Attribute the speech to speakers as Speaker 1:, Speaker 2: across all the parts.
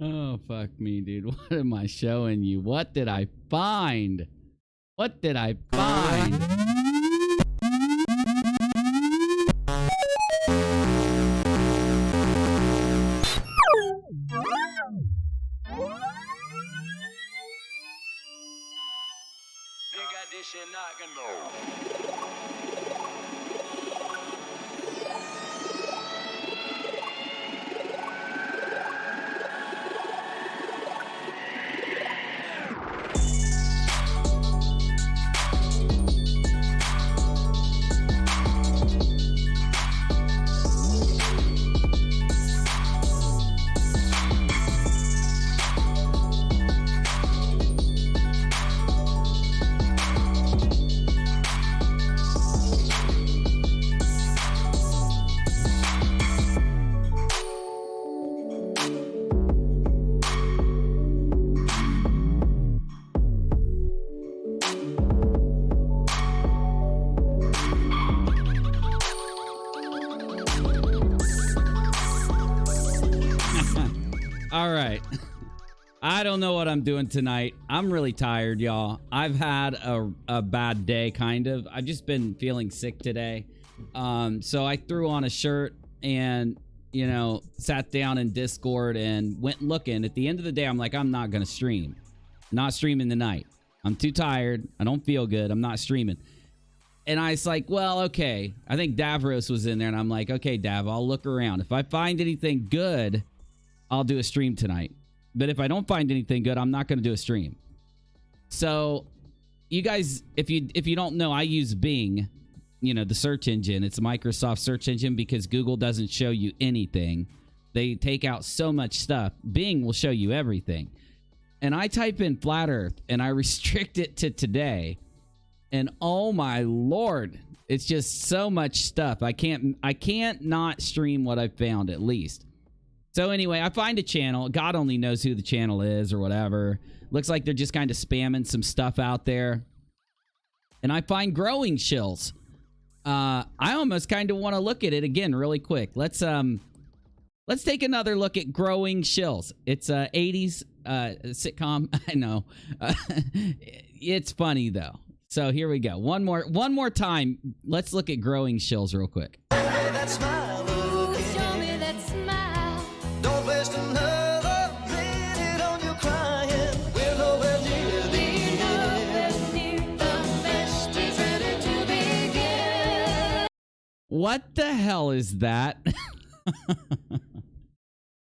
Speaker 1: Oh, fuck me, dude. What am I showing you? What did I find? What did I find?
Speaker 2: You got this shit knocking.
Speaker 1: All right. I don't know what I'm doing tonight. I'm really tired, y'all. I've had a bad day, kind of. I've just been feeling sick today. So I threw on a shirt and, you know, sat down in Discord and went looking. At the end of the day, I'm like, I'm not going to stream. Not streaming tonight. I'm too tired. I don't feel good. I'm not streaming. And I was like, well, okay. I think Davros was in there, and I'm like, okay, Dav, I'll look around. If I find anything good, I'll do a stream tonight. But if I don't find anything good, I'm not going to do a stream. So, you guys, if you don't know, I use Bing, you know, the search engine. It's a Microsoft search engine because Google doesn't show you anything. They take out so much stuff. Bing will show you everything. And I type in flat earth and I restrict it to today. And oh my Lord, it's just so much stuff. I can't not stream what I found, at least. So anyway, I find a channel. God only knows who the channel is or whatever. Looks like they're just kind of spamming some stuff out there. And I find growing shills. I almost kind of want to look at it again really quick. Let's take another look at growing shills. It's a 80s sitcom. I know. It's funny though. So here we go. One more time. Let's look at growing shills real quick. What the hell is that?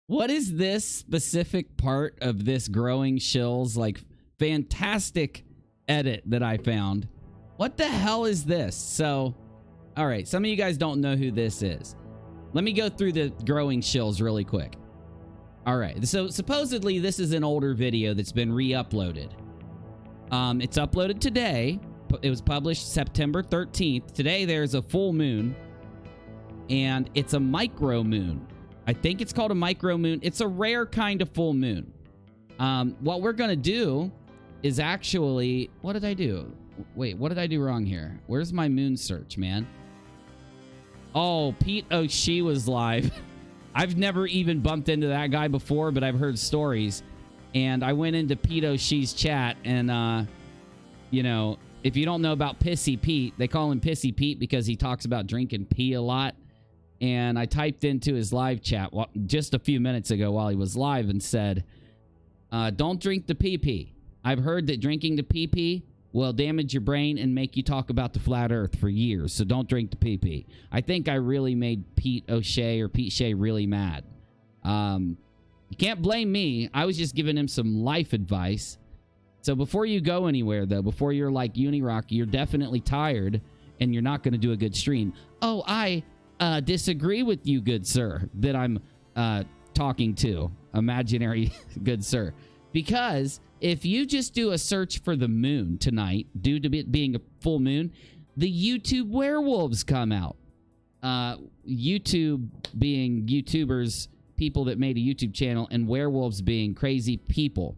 Speaker 1: What is this specific part of this growing shills, like, fantastic edit that I found? What the hell is this? So, all right, some of you guys don't know who this is. Let me go through the growing shills really quick. All right, so supposedly this is an older video that's been re-uploaded. It's uploaded today. It was published September 13th. Today there's a full moon. And it's a micro moon. I think it's called a micro moon. It's a rare kind of full moon. What we're going to do is actually... What did I do? Wait, what did I do wrong here? Where's my moon search, man? Oh, Pete O'Shea was live. I've never even bumped into that guy before, but I've heard stories. And I went into Pete O'Shea's chat, and, you know, if you don't know about Pissy Pete, they call him Pissy Pete because he talks about drinking pee a lot. And I typed into his live chat just a few minutes ago while he was live and said, don't drink the pee-pee. I've heard that drinking the pee-pee will damage your brain and make you talk about the flat earth for years, so don't drink the pee-pee. I think I really made Pete O'Shea or Pete Shea really mad. You can't blame me. I was just giving him some life advice. So before you go anywhere, though, before you're like UNIRock, you're definitely tired and you're not going to do a good stream. Oh, I disagree with you, good sir, that I'm talking to. Imaginary good sir. Because if you just do a search for the moon tonight, due to it being a full moon, the YouTube werewolves come out. YouTube being YouTubers, people that made a YouTube channel, and werewolves being crazy people.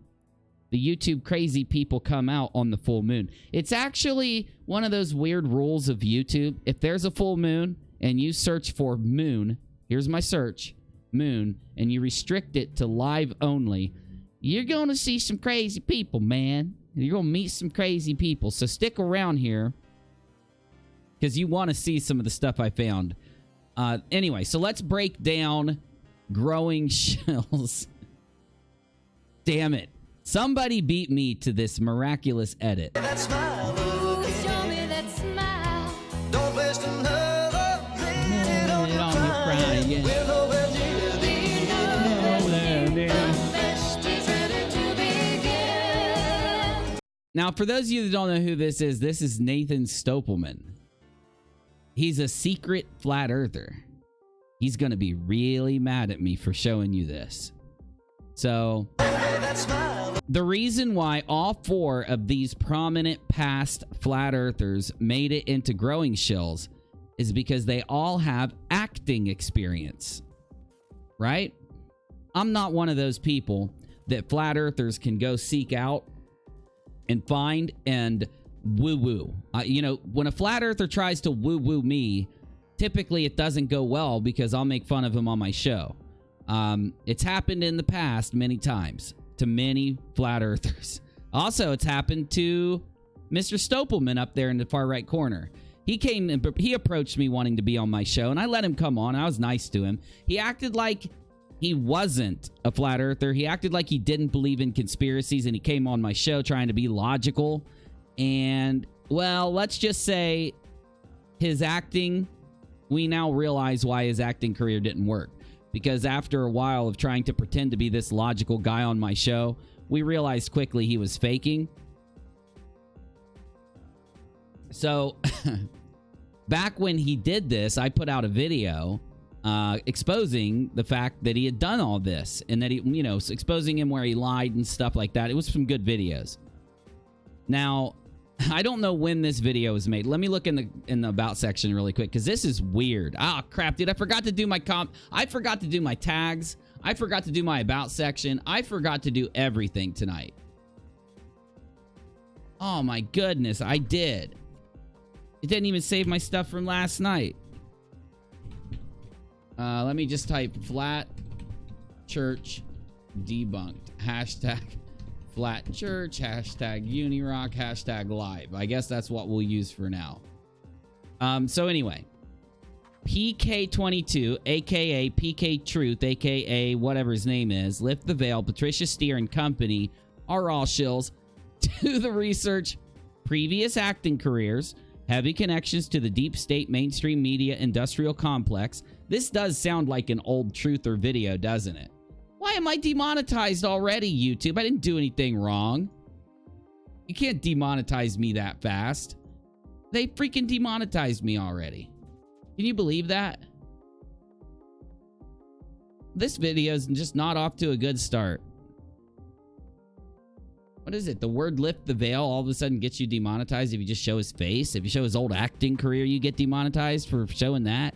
Speaker 1: The YouTube crazy people come out on the full moon. It's actually one of those weird rules of YouTube. If there's a full moon and you search for moon, here's my search, moon and you restrict it to live only, you're going to see some crazy people, man. You're going to meet some crazy people. So stick around here because you want to see some of the stuff I found. Anyway, so let's break down growing shells. Damn it. Somebody beat me to this miraculous edit.
Speaker 3: That smile, show me that smile. Don't waste another minute on your crying. We're nowhere near the end. The best is ready to begin.
Speaker 1: Now, for those of you that don't know who this is Nathan Stopelman. He's a secret flat earther. He's going to be really mad at me for showing you this. So, the reason why all 4 of these prominent past flat earthers made it into growing shells is because they all have acting experience, right? I'm not one of those people that flat earthers can go seek out and find and woo-woo. You know, when a flat earther tries to woo-woo me, typically it doesn't go well because I'll make fun of him on my show. It's happened in the past many times to many flat earthers. Also, it's happened to Mr. Stopelman up there in the far right corner. He came and he approached me wanting to be on my show, and I let him come on. I was nice to him. He acted like he wasn't a flat earther. He acted like he didn't believe in conspiracies, and he came on my show trying to be logical. And, well, let's just say his acting, we now realize why his acting career didn't work. Because after a while of trying to pretend to be this logical guy on my show, we realized quickly he was faking. So, back when he did this, I put out a video exposing the fact that he had done all this. And that he, you know, exposing him where he lied and stuff like that. It was some good videos. Now, I don't know when this video was made. Let me look in the about section really quick because this is weird. Ah, crap, dude! I forgot to do my I forgot to do my tags. I forgot to do my about section. I forgot to do everything tonight. Oh my goodness, I did. It didn't even save my stuff from last night. Let me just type flat church debunked hashtag. Flat Church, hashtag UNIRock, hashtag live. I guess that's what we'll use for now. So anyway, PK22, aka PK Truth, aka whatever his name is, Lift the Veil, Patricia Steer and company are all shills. Do the research, previous acting careers, heavy connections to the deep state mainstream media industrial complex. This does sound like an old truth or video, doesn't it? Why am I demonetized already, YouTube? I didn't do anything wrong. You can't demonetize me that fast. They freaking demonetized me already. Can you believe that? This video is just not off to a good start. What is it? The word lift the veil all of a sudden gets you demonetized if you just show his face? If you show his old acting career, you get demonetized for showing that?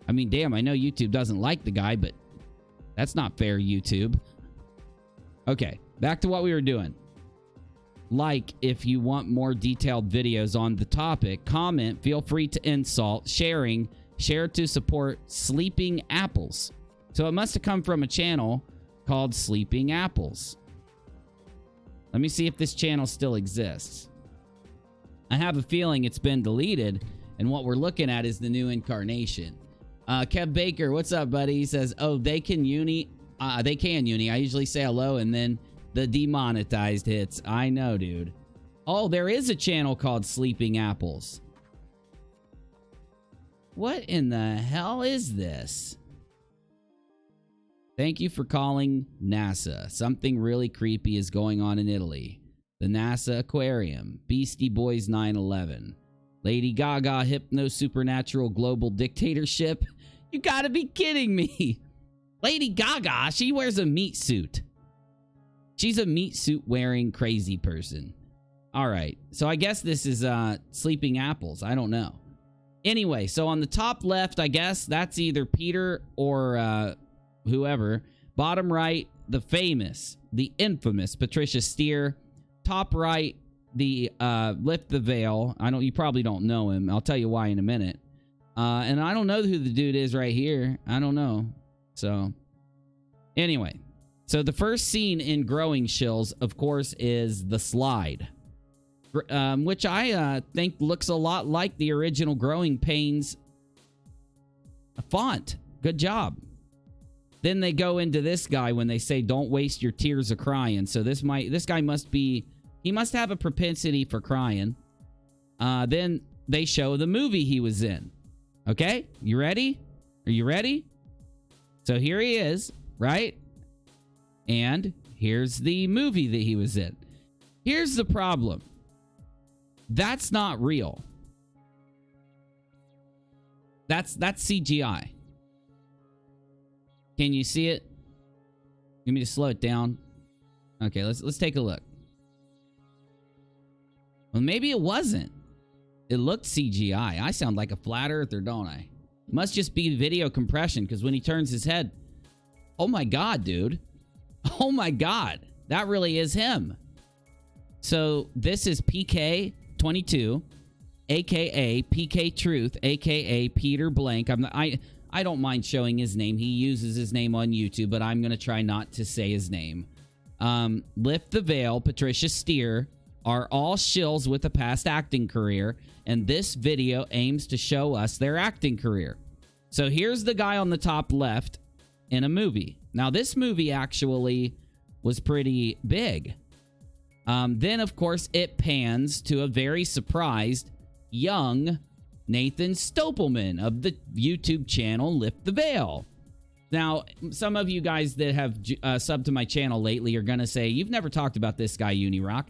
Speaker 1: I mean, damn, I know YouTube doesn't like the guy, but that's not fair, YouTube. Okay, back to what we were doing. Like, if you want more detailed videos on the topic, comment, feel free to insult, sharing, share to support Sleeping Apples. So it must have come from a channel called Sleeping Apples. Let me see if this channel still exists. I have a feeling it's been deleted, and what we're looking at is the new incarnation. Kev Baker, what's up, buddy? He says, oh, they can uni. They can uni. I usually say hello, and then the demonetized hits. I know, dude. Oh, there is a channel called Sleeping Apples. What in the hell is this? Thank you for calling NASA. Something really creepy is going on in Italy. The NASA Aquarium. Beastie Boys 9/11. Lady Gaga hypno supernatural global dictatorship. You gotta be kidding me. Lady Gaga, she wears a meat suit. She's a meat suit wearing crazy person. All right. So I guess this is Sleeping Apples. I don't know. Anyway, so on the top left, I guess that's either Peter or whoever. Bottom right, the famous, the infamous Patricia Steer. Top right, the Lift the Veil. You probably don't know him. I'll tell you why in a minute. And I don't know who the dude is right here. I don't know. So, anyway. So the first scene in Growing Shills, of course, is the slide. Which I think looks a lot like the original Growing Pains font. Good job. Then they go into this guy when they say, don't waste your tears of crying. So this guy must have a propensity for crying. Then they show the movie he was in. Okay, you ready? Are you ready? So here he is, right? And here's the movie that he was in. Here's the problem. That's not real. That's CGI. Can you see it? You want me to slow it down? Okay, let's take a look. Well, maybe it wasn't. It looked CGI. I sound like a flat earther, don't I? It must just be video compression, because when he turns his head, oh my God, dude. Oh my God. That really is him. So this is PK22, aka PK Truth, aka Peter Blank. I don't mind showing his name. He uses his name on YouTube, but I'm going to try not to say his name. Lift the Veil, Patricia Steer are all shills with a past acting career, and this video aims to show us their acting career. So here's the guy on the top left in a movie. Now, this movie actually was pretty big. Then, of course, it pans to a very surprised young Nathan Stopelman of the YouTube channel Lift the Veil. Now, some of you guys that have subbed to my channel lately are going to say, you've never talked about this guy, UNIRock.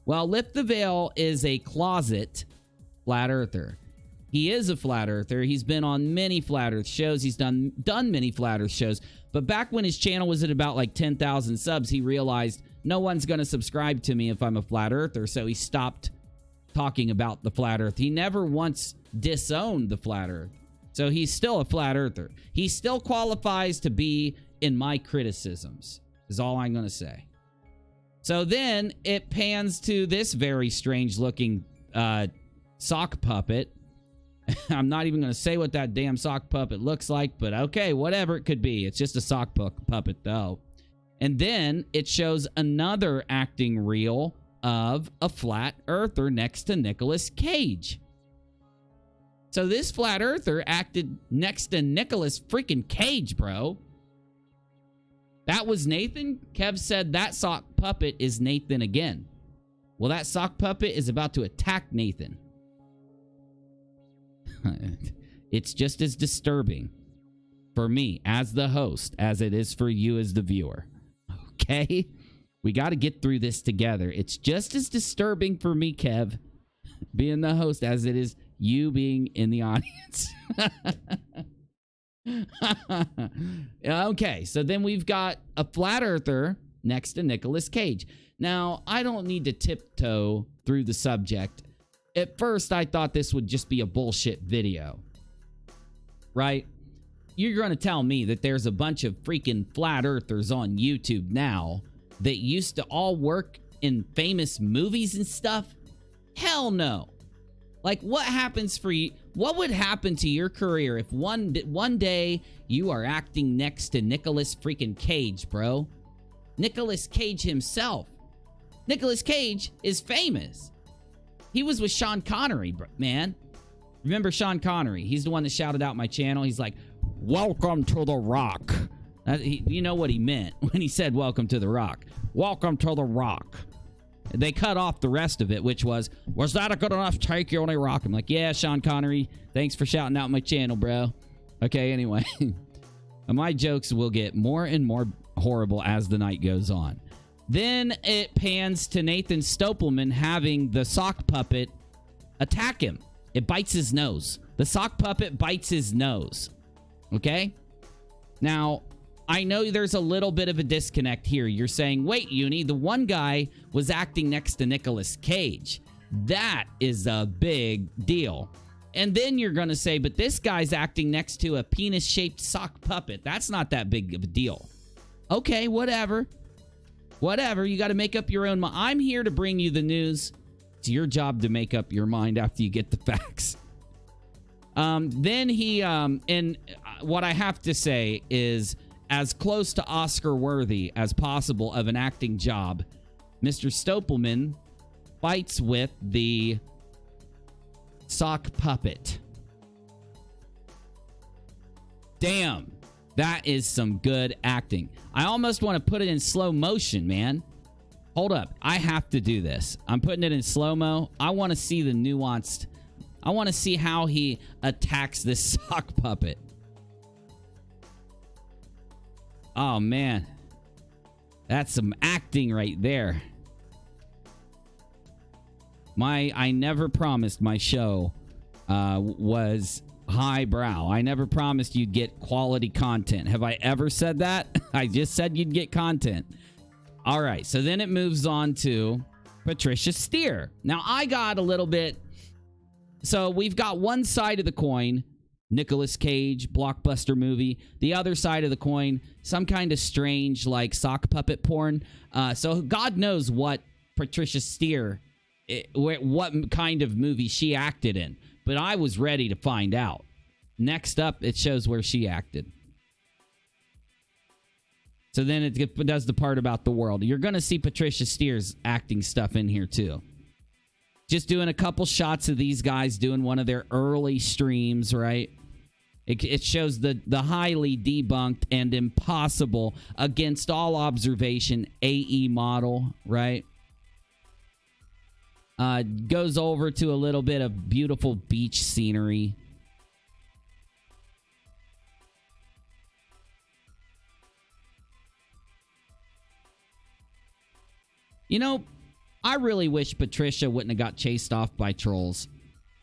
Speaker 1: Well, Lift the Veil is a closet flat earther. He is a flat earther. He's been on many flat earth shows. He's done many flat earth shows. But back when his channel was at about like 10,000 subs, he realized no one's going to subscribe to me if I'm a flat earther. So he stopped talking about the flat earth. He never once disowned the flat earth. So he's still a flat earther. He still qualifies to be in my criticisms, is all I'm going to say. So then it pans to this very strange looking sock puppet. I'm not even going to say what that damn sock puppet looks like, but okay, whatever it could be. It's just a sock puppet, though. And then it shows another acting reel of a flat earther next to Nicolas Cage. So this flat earther acted next to Nicolas freaking Cage, bro. That was Nathan. Kev said that sock puppet is Nathan again. Well, that sock puppet is about to attack Nathan. It's just as disturbing for me as the host as it is for you as the viewer. Okay? We got to get through this together. It's just as disturbing for me, Kev, being the host as it is you being in the audience. Okay, so then we've got a flat earther next to Nicolas Cage. Now, I don't need to tiptoe through the subject. At first, I thought this would just be a bullshit video. Right? You're going to tell me that there's a bunch of freaking flat earthers on YouTube now that used to all work in famous movies and stuff? Hell no. Like, what happens for you? What would happen to your career if one day you are acting next to Nicolas freaking Cage, bro? Nicolas Cage himself. Nicolas Cage is famous. He was with Sean Connery, man. Remember Sean Connery? He's the one that shouted out my channel. He's like, welcome to the Rock. You know what he meant when he said welcome to the Rock. Welcome to the Rock. They cut off the rest of it, which was that a good enough take, UNIRock? I'm like, yeah, Sean Connery, thanks for shouting out my channel, bro. Okay, anyway. My jokes will get more and more horrible as the night goes on. Then it pans to Nathan Stopelman having the sock puppet attack him. It bites his nose. The sock puppet bites his nose. Okay? Now, I know there's a little bit of a disconnect here. You're saying, wait, Uni, the one guy was acting next to Nicolas Cage. That is a big deal. And then you're going to say, but this guy's acting next to a penis-shaped sock puppet. That's not that big of a deal. Okay, whatever. Whatever. You got to make up your own mind. I'm here to bring you the news. It's your job to make up your mind after you get the facts. Then he, and what I have to say is, as close to Oscar worthy as possible of an acting job, Mr. Stoppelman fights with the sock puppet. Damn, that is some good acting. I almost want to put it in slow motion, man. Hold up. I have to do this. I'm putting it in slow-mo. I want to see the nuanced... I want to see how he attacks this sock puppet. Oh, man. That's some acting right there. I never promised my show was highbrow. I never promised you'd get quality content. Have I ever said that? I just said you'd get content. All right, so then it moves on to Patricia Steer. Now, I got a little bit... So we've got one side of the coin, Nicolas Cage, blockbuster movie. The other side of the coin, some kind of strange, like, sock puppet porn. So God knows what Patricia Steer, what kind of movie she acted in. But I was ready to find out. Next up, it shows where she acted. So then it does the part about the world. You're going to see Patricia Steer's acting stuff in here, too. Just doing a couple shots of these guys doing one of their early streams, right? It shows the highly debunked and impossible against all observation AE model, right? Goes over to a little bit of beautiful beach scenery. You know, I really wish Patricia wouldn't have got chased off by trolls.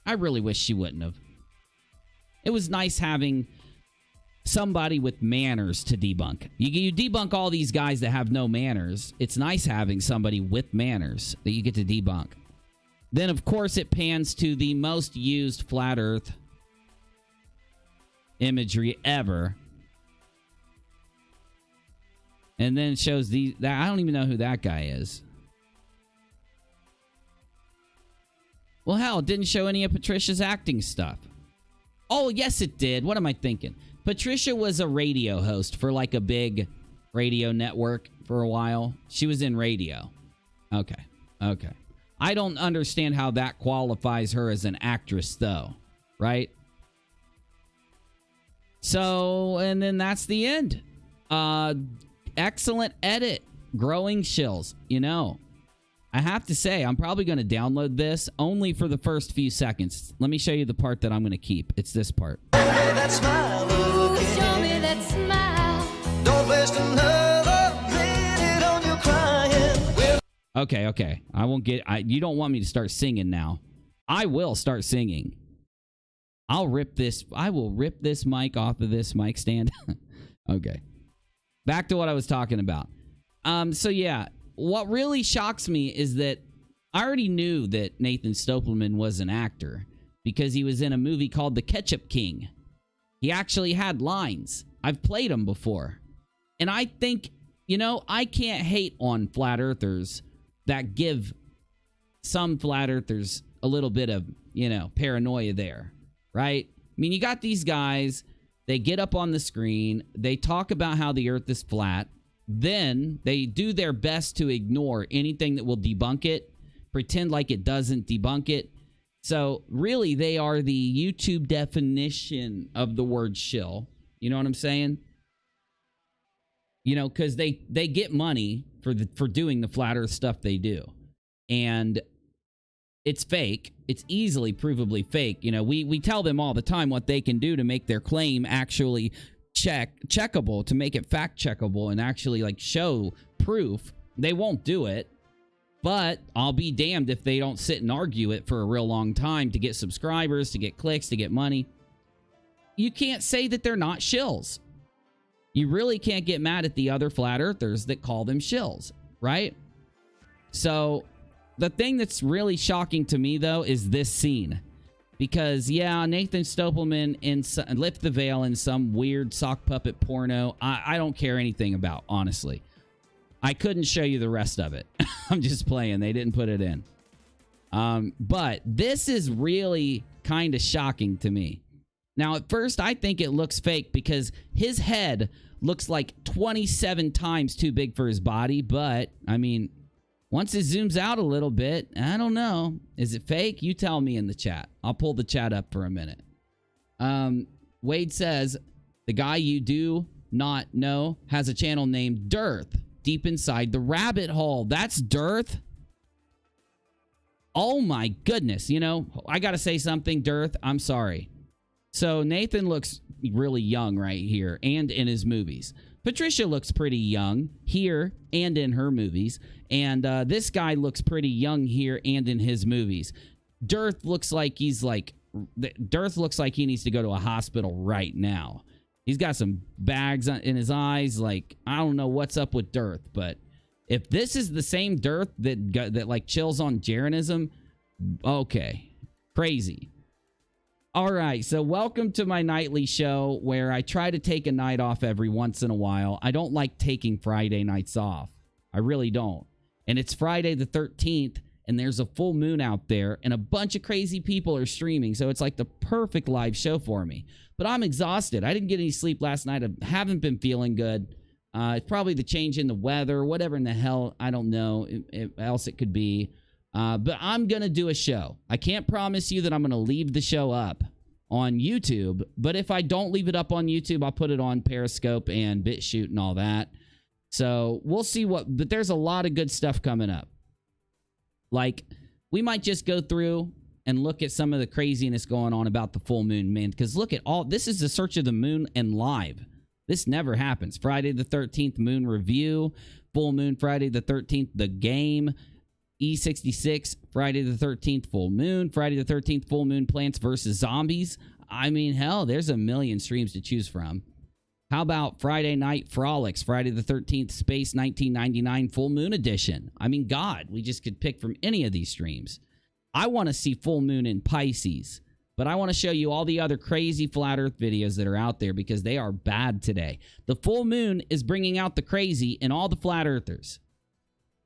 Speaker 1: I really wish she wouldn't have. It was nice having somebody with manners to debunk. You debunk all these guys that have no manners. It's nice having somebody with manners that you get to debunk. Then, of course, it pans to the most used flat earth imagery ever. And then it shows I don't even know who that guy is. Well, hell, it didn't show any of Patricia's acting stuff. Oh, yes, it did. What am I thinking? Patricia was a radio host for like a big radio network for a while. She was in radio. Okay. I don't understand how that qualifies her as an actress, though. Right? So, and then that's the end. Excellent edit. Growing shills. You know, I have to say, I'm probably going to download this only for the first few seconds. Let me show you the part that I'm going to keep. It's this part.
Speaker 3: That smile, show me that smile. Don't waste another minute on your crying.
Speaker 1: Okay. I won't get... you don't want me to start singing now. I will start singing. I will rip this mic off of this mic stand. Okay. Back to what I was talking about. So yeah, what really shocks me is that I already knew that Nathan Stoppelman was an actor because he was in a movie called The Ketchup King. He actually had lines. I've played them before. And I think, you know, I can't hate on flat earthers that give some flat earthers a little bit of, you know, paranoia there, right? I mean, you got these guys, they get up on the screen, they talk about how the earth is flat, then they do their best to ignore anything that will debunk it, pretend like it doesn't debunk it. So really, they are the YouTube definition of the word shill. You know what I'm saying? You know, because they get money for doing the flat earth stuff they do. And it's fake. It's easily provably fake. You know, we tell them all the time what they can do to make their claim actually checkable, to make it fact checkable and actually like show proof. They won't do it. But I'll be damned if they don't sit and argue it for a real long time to get subscribers, to get clicks, to get money. You can't say that they're not shills. You really can't get mad at the other flat earthers that call them shills, right? So the thing that's really shocking to me, though, is this scene. Because, yeah, Nathan Stoppelman lift the veil in some weird sock puppet porno. I don't care anything about, honestly. I couldn't show you the rest of it. I'm just playing. They didn't put it in. But this is really kind of shocking to me. Now, at first, I think it looks fake because his head looks like 27 times too big for his body, but I mean, once it zooms out a little bit, I don't know. Is it fake? You tell me in the chat. I'll pull the chat up for a minute. Wade says, the guy you do not know has a channel named Dearth deep inside the rabbit hole. That's Dearth? Oh my goodness. You know, I got to say something, Dearth. I'm sorry. So Nathan looks really young right here and in his movies. Patricia looks pretty young here and in her movies. And this guy looks pretty young here and in his movies. Dearth looks like he needs to go to a hospital right now. He's got some bags in his eyes. Like, I don't know what's up with Dearth, but if this is the same Dearth that like chills on Jeranism, okay, crazy. All right, so welcome to my nightly show where I try to take a night off every once in a while. I don't like taking Friday nights off. I really don't. And it's Friday the 13th, and there's a full moon out there, and a bunch of crazy people are streaming, so it's like the perfect live show for me. But I'm exhausted. I didn't get any sleep last night. I haven't been feeling good. It's probably the change in the weather, whatever in the hell, I don't know else it could be. But I'm going to do a show. I can't promise you that I'm going to leave the show up on YouTube, but if I don't leave it up on YouTube, I'll put it on Periscope and BitChute and all that. So we'll see but there's a lot of good stuff coming up. Like, we might just go through and look at some of the craziness going on about the full moon, man, because look at this is the Search of the Moon and live. This never happens. Friday the 13th moon review, full moon Friday the 13th, the game, E66, Friday the 13th full moon, Friday the 13th full moon, Plants vs. Zombies. I mean, hell, there's a million streams to choose from. How about Friday Night Frolics, Friday the 13th Space 1999 full moon edition? I mean, God, we just could pick from any of these streams. I want to see full moon in Pisces, but I want to show you all the other crazy flat earth videos that are out there because they are bad today. The full moon is bringing out the crazy in all the flat earthers,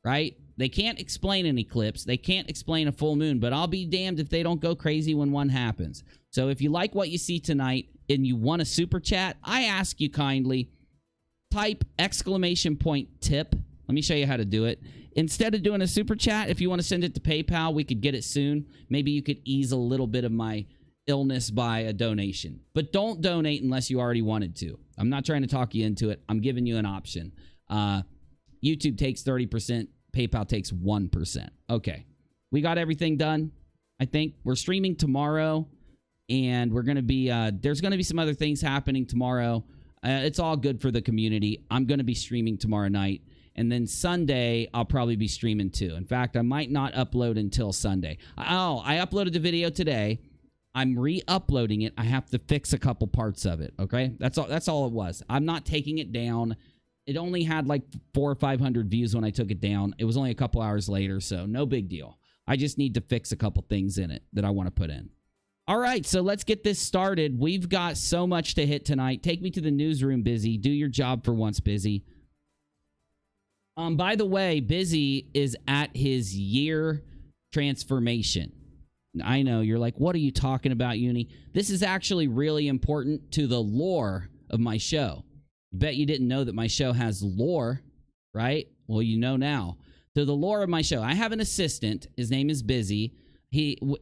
Speaker 1: right? They can't explain an eclipse. They can't explain a full moon, but I'll be damned if they don't go crazy when one happens. So if you like what you see tonight and you want a super chat, I ask you kindly, type !tip. Let me show you how to do it. Instead of doing a super chat, if you want to send it to PayPal, we could get it soon. Maybe you could ease a little bit of my illness by a donation. But don't donate unless you already wanted to. I'm not trying to talk you into it. I'm giving you an option. YouTube takes 30%. PayPal takes 1%. Okay. We got everything done. I think we're streaming tomorrow, and we're going to be, there's going to be some other things happening tomorrow. It's all good for the community. I'm going to be streaming tomorrow night, and then Sunday, I'll probably be streaming too. In fact, I might not upload until Sunday. Oh, I uploaded the video today. I'm re-uploading it. I have to fix a couple parts of it, okay? That's all it was. I'm not taking it down. It only had like 400 or 500 views when I took it down. It was only a couple hours later, so no big deal. I just need to fix a couple things in it that I want to put in. All right, so let's get this started. We've got so much to hit tonight. Take me to the newsroom, Busy. Do your job for once, Busy. By the way, Busy is at his year transformation. I know, you're like, what are you talking about, Uni? This is actually really important to the lore of my show. Bet you didn't know that my show has lore, right? Well, you know now. To the lore of my show, I have an assistant. His name is Busy.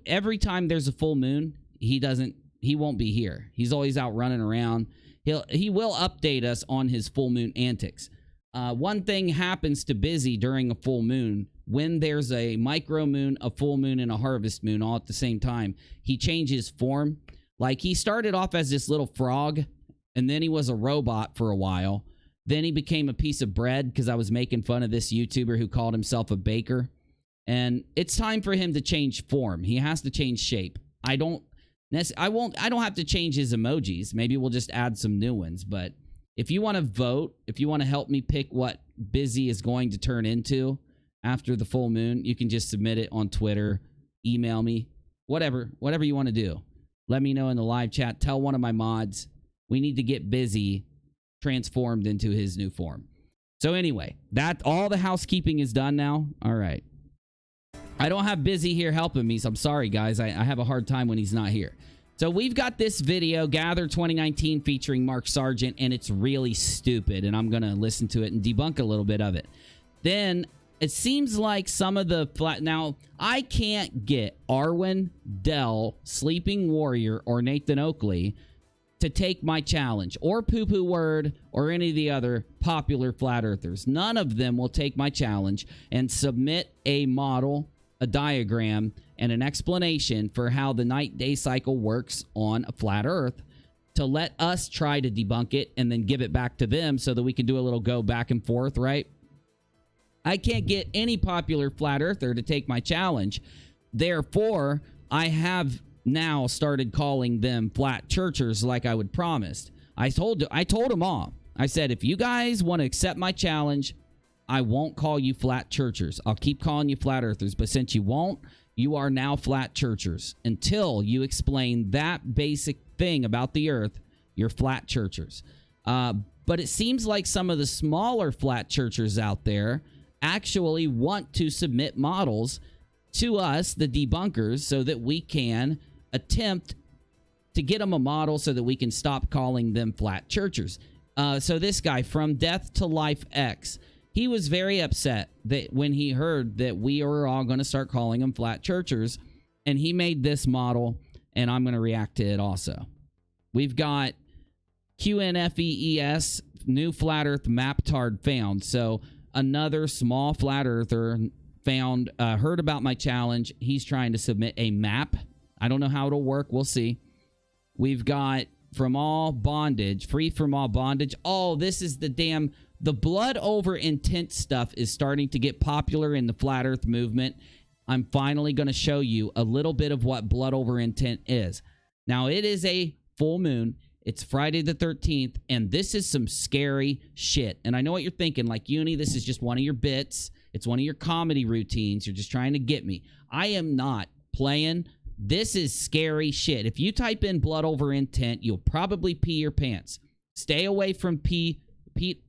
Speaker 1: Every time there's a full moon, he won't be here. He's always out running around. He will update us on his full moon antics. One thing happens to Busy during a full moon. When there's a micro moon, a full moon, and a harvest moon all at the same time, he changes form. Like, he started off as this little frog, and then he was a robot for a while. Then he became a piece of bread because I was making fun of this YouTuber who called himself a baker. And it's time for him to change form. He has to change shape. I don't have to change his emojis. Maybe we'll just add some new ones. But if you want to vote, if you want to help me pick what Busy is going to turn into after the full moon, you can just submit it on Twitter, email me, whatever you want to do. Let me know in the live chat. Tell one of my mods. We need to get Busy transformed into his new form. So anyway, all the housekeeping is done now. All right. I don't have Busy here helping me, so I'm sorry, guys. I have a hard time when he's not here. So we've got this video, Gather 2019, featuring Mark Sargent, and it's really stupid, and I'm going to listen to it and debunk a little bit of it. Then it seems like some of the now, I can't get Arwen, Dell, Sleeping Warrior, or Nathan Oakley to take my challenge, or Poo Poo Word, or any of the other popular flat earthers. None of them will take my challenge and submit a model, a diagram, and an explanation for how the night-day cycle works on a flat earth to let us try to debunk it and then give it back to them so that we can do a little go back and forth, right? I can't get any popular flat earther to take my challenge. Therefore, I have now started calling them flat churchers like I would promised. I told them all. I said, if you guys want to accept my challenge, I won't call you flat churchers. I'll keep calling you flat earthers, but since you won't, you are now flat churchers. Until you explain that basic thing about the earth, you're flat churchers. But it seems like some of the smaller flat churchers out there actually want to submit models to us, the debunkers, so that we can attempt to get them a model so that we can stop calling them flat churchers. So this guy, From Death to Life X, he was very upset that when he heard that we were all going to start calling them flat churchers, and he made this model, and I'm going to react to it also. We've got QNFEES, new flat earth map tard found. So another small flat earther found, heard about my challenge. He's trying to submit a map. I don't know how it'll work. We'll see. We've got From All Bondage, Free From All Bondage. Oh, this is the blood over intent stuff is starting to get popular in the flat earth movement. I'm finally going to show you a little bit of what blood over intent is. Now, it is a full moon. It's Friday the 13th, and this is some scary shit. And I know what you're thinking, like, Uni, this is just one of your bits. It's one of your comedy routines. You're just trying to get me. I am not playing. This is scary shit. If you type in blood over intent, you'll probably pee your pants. Stay away from Pete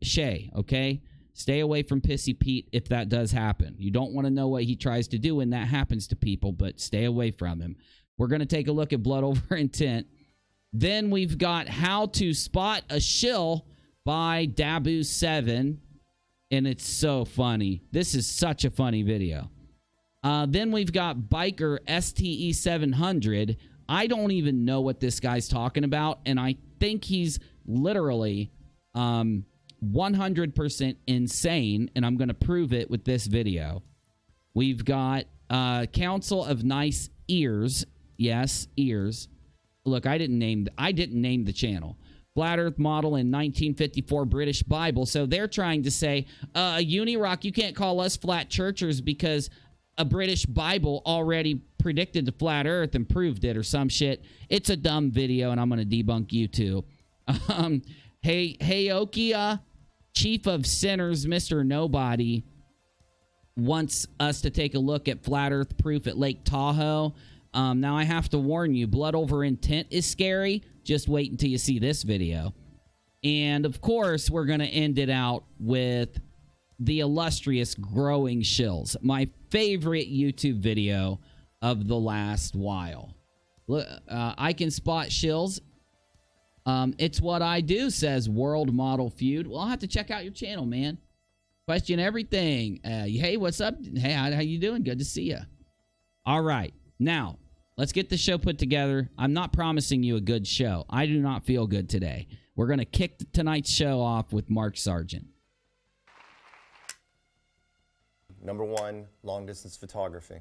Speaker 1: Shea, okay? Stay away from Pissy Pete if that does happen. You don't want to know what he tries to do when that happens to people, but stay away from him. We're going to take a look at blood over intent. Then we've got How to Spot a Shill by Dabu7, and it's so funny. This is such a funny video. Then we've got Biker STE700. I don't even know what this guy's talking about, and I think he's literally 100% insane, and I'm going to prove it with this video. We've got Council of Nice Ears. Yes, ears. Look, I didn't name the channel. Flat Earth Model in 1954 British Bible. So they're trying to say, UNIRock, you can't call us flat churchers because a British Bible already predicted the flat Earth and proved it or some shit. It's a dumb video, and I'm going to debunk you too. Hey, Okia, Chief of Sinners, Mr. Nobody, wants us to take a look at flat Earth proof at Lake Tahoe. Now, I have to warn you, blood over intent is scary. Just wait until you see this video. And, of course, we're going to end it out with the illustrious Growing Shills, my favorite YouTube video of the last while. Look, I can spot shills. It's what I do, says World Model Feud. Well, I'll have to check out your channel, man. Question everything. Hey, what's up? Hey, how you doing? Good to see you. All right. Now, let's get the show put together. I'm not promising you a good show. I do not feel good today. We're going to kick tonight's show off with Mark Sargent.
Speaker 4: Number one, long-distance photography.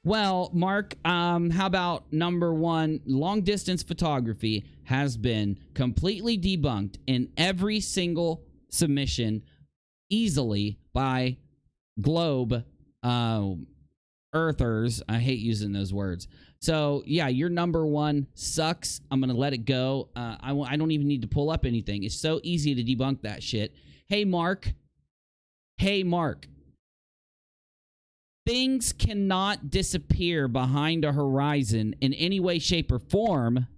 Speaker 1: Well, Mark, how about number one? Long-distance photography has been completely debunked in every single submission easily by Globe Earthers. I hate using those words. So, yeah, your number one sucks. I'm going to let it go. I don't even need to pull up anything. It's so easy to debunk that shit. Hey, Mark. Hey, Mark. Things cannot disappear behind a horizon in any way, shape, or form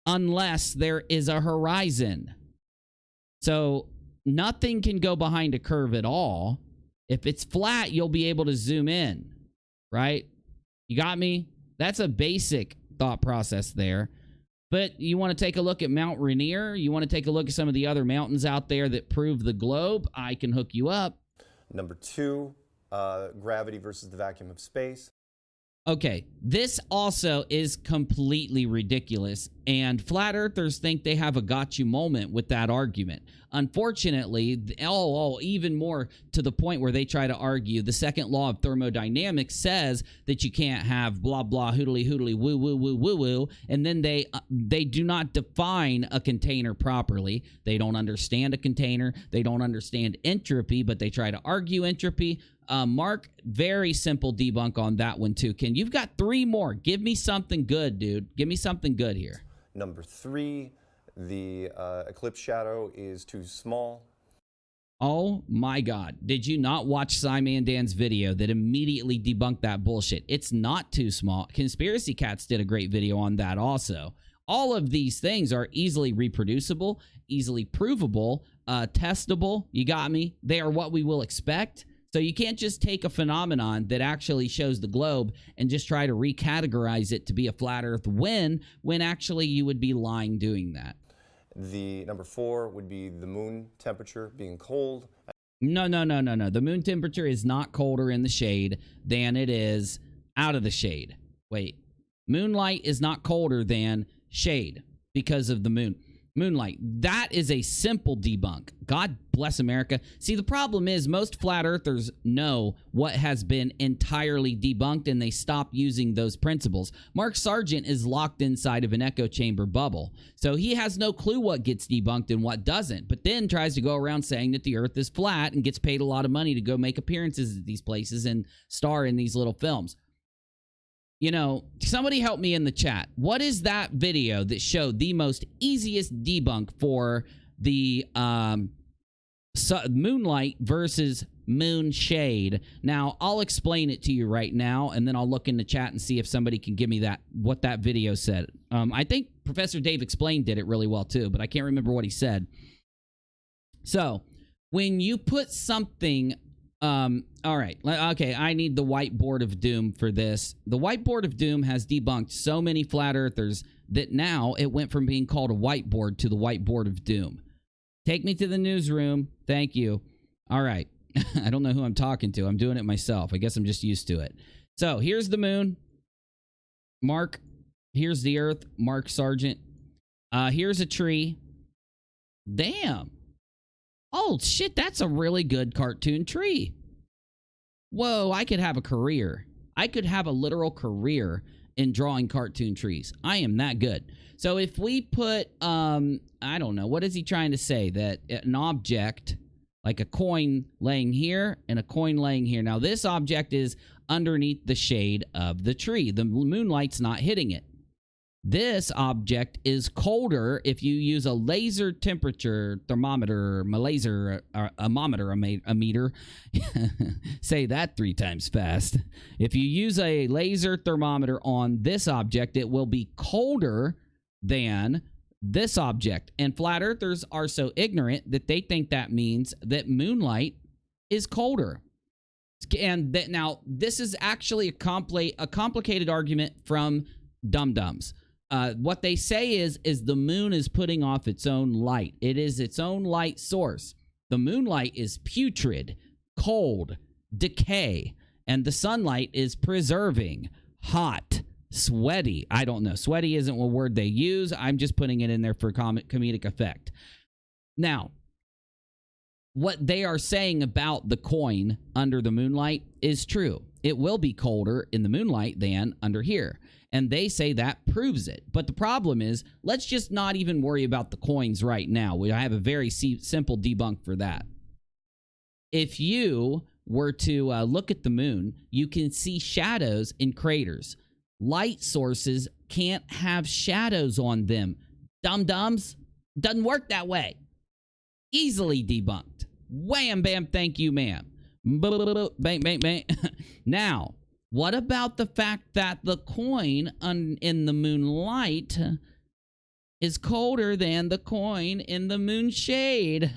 Speaker 1: unless there is a horizon. So nothing can go behind a curve at all. If it's flat, you'll be able to zoom in, right? You got me? That's a basic thought process there. But you want to take a look at Mount Rainier? You want to take a look at some of the other mountains out there that prove the globe? I can hook you up.
Speaker 4: Number 2, gravity versus the vacuum of space.
Speaker 1: Okay, this also is completely ridiculous, and flat earthers think they have a got you moment with that argument. Unfortunately, even more to the point where they try to argue the second law of thermodynamics says that you can't have blah blah hoodly hoodly woo woo woo woo woo, and then they do not define a container properly. They don't understand a container. They don't understand entropy, but they try to argue entropy. Mark, very simple debunk on that one too. Ken, you've got 3 more. Give me something good, dude. Give me something good here.
Speaker 4: Number 3, the eclipse shadow is too small.
Speaker 1: Oh my God. Did you not watch Simon Dan's video that immediately debunked that bullshit? It's not too small. Conspiracy Cats did a great video on that also. All of these things are easily reproducible, easily provable, testable. You got me? They are what we will expect. So you can't just take a phenomenon that actually shows the globe and just try to recategorize it to be a flat earth when actually you would be lying doing that.
Speaker 4: The number 4 would be the moon temperature being cold.
Speaker 1: No. The moon temperature is not colder in the shade than it is out of the shade. Wait. Moonlight is not colder than shade because of the moonlight. That is a simple debunk. God bless America. See, the problem is most flat earthers know what has been entirely debunked and they stop using those principles. Mark Sargent is locked inside of an echo chamber bubble, so he has no clue what gets debunked and what doesn't, but then tries to go around saying that the earth is flat and gets paid a lot of money to go make appearances at these places and star in these little films. You know, somebody help me in the chat. What is that video that showed the most easiest debunk for the moonlight versus moon shade? Now, I'll explain it to you right now, and then I'll look in the chat and see if somebody can give me what that video said. I think Professor Dave Explained did it really well, too, but I can't remember what he said. So, when you put something... all right. Okay, I need the whiteboard of doom for this. The whiteboard of doom has debunked so many flat earthers that now it went from being called a whiteboard to the whiteboard of doom. Take me to the newsroom. Thank you. All right. I don't know who I'm talking to. I'm doing it myself. I guess I'm just used to it. So here's the moon. Mark. Here's the earth. Mark Sargent. Here's a tree. Damn. Oh, shit, that's a really good cartoon tree. Whoa, I could have a career. I could have a literal career in drawing cartoon trees. I am that good. So if we put, I don't know, what is he trying to say? That an object, like a coin laying here and a coin laying here. Now, this object is underneath the shade of the tree. The moonlight's not hitting it. This object is colder if you use a laser temperature thermometer, a meter. Say that 3 times fast. If you use a laser thermometer on this object, it will be colder than this object. And flat earthers are so ignorant that they think that means that moonlight is colder. And that now this is actually a complicated argument from dum-dums. What they say is the moon is putting off its own light. It is its own light source. The moonlight is putrid, cold, decay, and the sunlight is preserving, hot, sweaty. I don't know. Sweaty isn't a word they use. I'm just putting it in there for comedic effect. Now, what they are saying about the coin under the moonlight is true. It will be colder in the moonlight than under here. And they say that proves it. But the problem is, let's just not even worry about the coins right now. I have a very simple debunk for that. If you were to look at the moon, you can see shadows in craters. Light sources can't have shadows on them. Dum-dums, doesn't work that way. Easily debunked. Wham, bam, thank you, ma'am. Bang, bang, bang. Now, what about the fact that the coin in the moonlight is colder than the coin in the moon shade?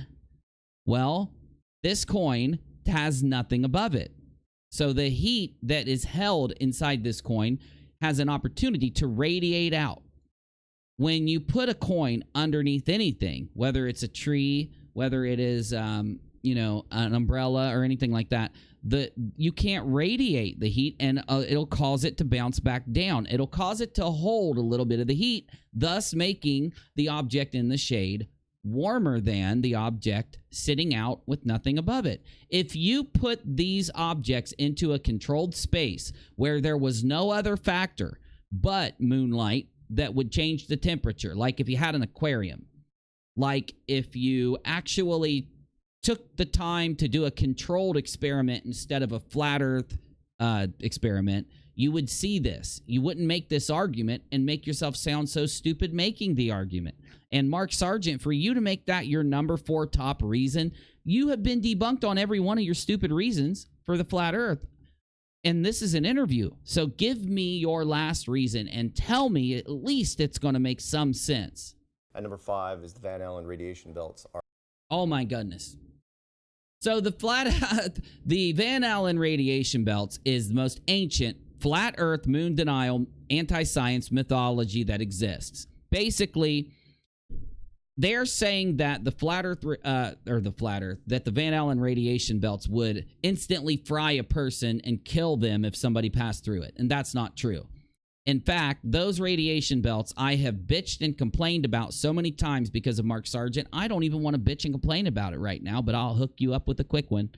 Speaker 1: Well, this coin has nothing above it. So the heat that is held inside this coin has an opportunity to radiate out. When you put a coin underneath anything, whether it's a tree, whether it is, an umbrella or anything like that, you can't radiate the heat, and it'll cause it to bounce back down. It'll cause it to hold a little bit of the heat, thus making the object in the shade warmer than the object sitting out with nothing above it. If you put these objects into a controlled space where there was no other factor but moonlight that would change the temperature, like if you had an aquarium, like if you actually took the time to do a controlled experiment instead of a flat earth experiment, you would see this. You wouldn't make this argument and make yourself sound so stupid making the argument. And Mark Sargent, for you to make that your number 4 top reason, you have been debunked on every one of your stupid reasons for the flat earth. And this is an interview. So give me your last reason and tell me at least it's going to make some sense.
Speaker 4: And number 5 is the Van Allen radiation belts.
Speaker 1: Oh my goodness. So the Van Allen radiation belts is the most ancient flat earth, moon denial, anti-science mythology that exists. Basically, they're saying that the Van Allen radiation belts would instantly fry a person and kill them if somebody passed through it. And that's not true. In fact, those radiation belts I have bitched and complained about so many times because of Mark Sargent. I don't even want to bitch and complain about it right now, but I'll hook you up with a quick one.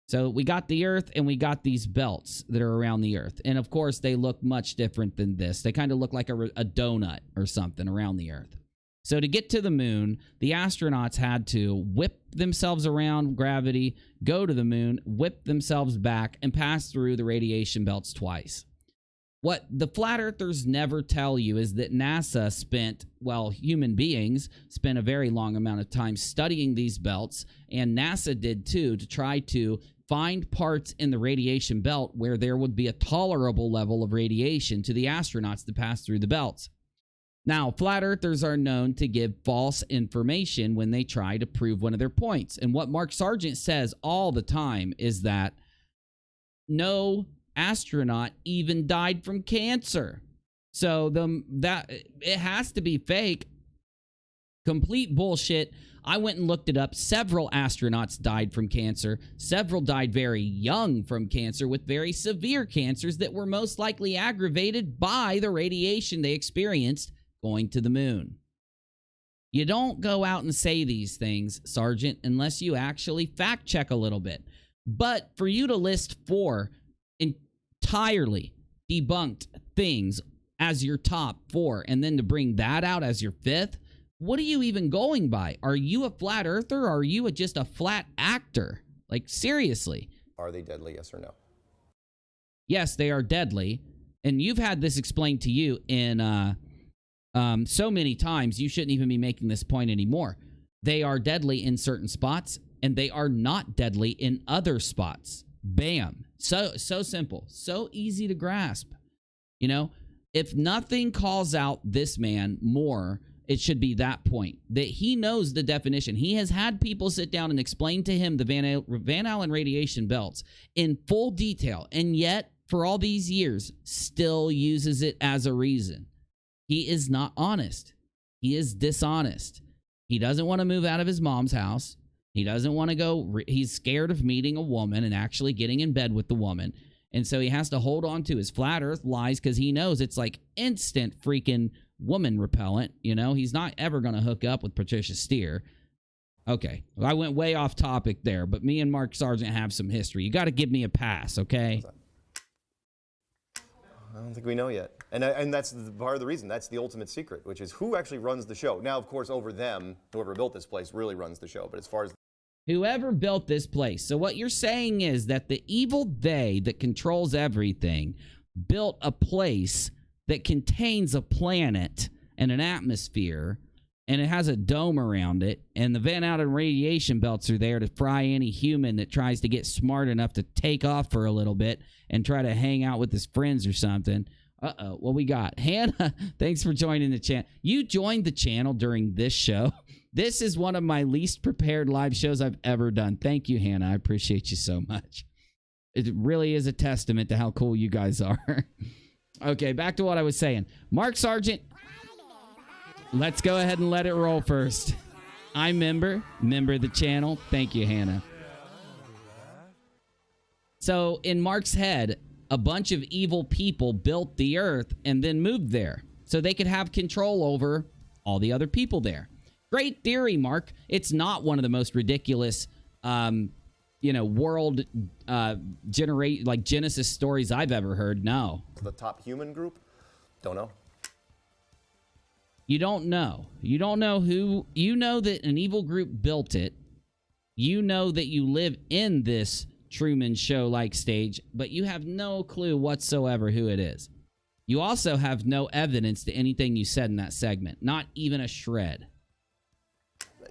Speaker 1: So we got the Earth and we got these belts that are around the Earth. And of course, they look much different than this. They kind of look like a donut or something around the Earth. So to get to the moon, the astronauts had to whip themselves around gravity, go to the moon, whip themselves back, and pass through the radiation belts twice. What the flat earthers never tell you is that NASA spent, human beings spent a very long amount of time studying these belts, and NASA did too, to try to find parts in the radiation belt where there would be a tolerable level of radiation to the astronauts to pass through the belts. Now, flat earthers are known to give false information when they try to prove one of their points. And what Mark Sargent says all the time is that no astronaut even died from cancer. So that it has to be fake. Complete bullshit. I went and looked it up. Several astronauts died from cancer. Several died very young from cancer with very severe cancers that were most likely aggravated by the radiation they experienced going to the moon. You don't go out and say these things, Sergeant, unless you actually fact check a little bit. But for you to list 4 entirely debunked things as your top 4 and then to bring that out as your 5th, what are you even going by? Are you a flat earther or are you just a flat actor? Like, seriously.
Speaker 4: Are they deadly, yes or no?
Speaker 1: Yes, they are deadly. And you've had this explained to you in so many times, you shouldn't even be making this point anymore. They are deadly in certain spots, and they are not deadly in other spots. Bam. So simple. So easy to grasp. You know, if nothing calls out this man more, it should be that point. That he knows the definition. He has had people sit down and explain to him the Van Allen radiation belts in full detail, and yet, for all these years, still uses it as a reason. He is not honest. He is dishonest. He doesn't want to move out of his mom's house. He doesn't want to go. He's scared of meeting a woman and actually getting in bed with the woman. And so he has to hold on to his flat earth lies because he knows it's like instant freaking woman repellent. You know, he's not ever going to hook up with Patricia Steer. Okay, I went way off topic there, but me and Mark Sargent have some history. You got to give me a pass, okay?
Speaker 4: I don't think we know yet. And that's part of the reason. That's the ultimate secret, which is who actually runs the show. Now, of course, over them, whoever built this place really runs the show. But as far as
Speaker 1: whoever built this place. So what you're saying is that the evil they that controls everything built a place that contains a planet and an atmosphere, and it has a dome around it, and the Van Allen radiation belts are there to fry any human that tries to get smart enough to take off for a little bit and try to hang out with his friends or something. Uh-oh, what we got? Hannah, thanks for joining the channel. You joined the channel during this show. This is one of my least prepared live shows I've ever done. Thank you, Hannah. I appreciate you so much. It really is a testament to how cool you guys are. Okay, back to what I was saying. Mark Sargent, let's go ahead and let it roll first. I'm member of the channel. Thank you, Hannah. So in Mark's head, a bunch of evil people built the earth and then moved there so they could have control over all the other people there. Great theory, Mark. It's not one of the most ridiculous, world Genesis stories I've ever heard. No.
Speaker 4: The top human group? Don't know.
Speaker 1: You don't know. You don't know who. You know that an evil group built it. You know that you live in this Truman Show-like stage, but you have no clue whatsoever who it is. You also have no evidence to anything you said in that segment. Not even a shred.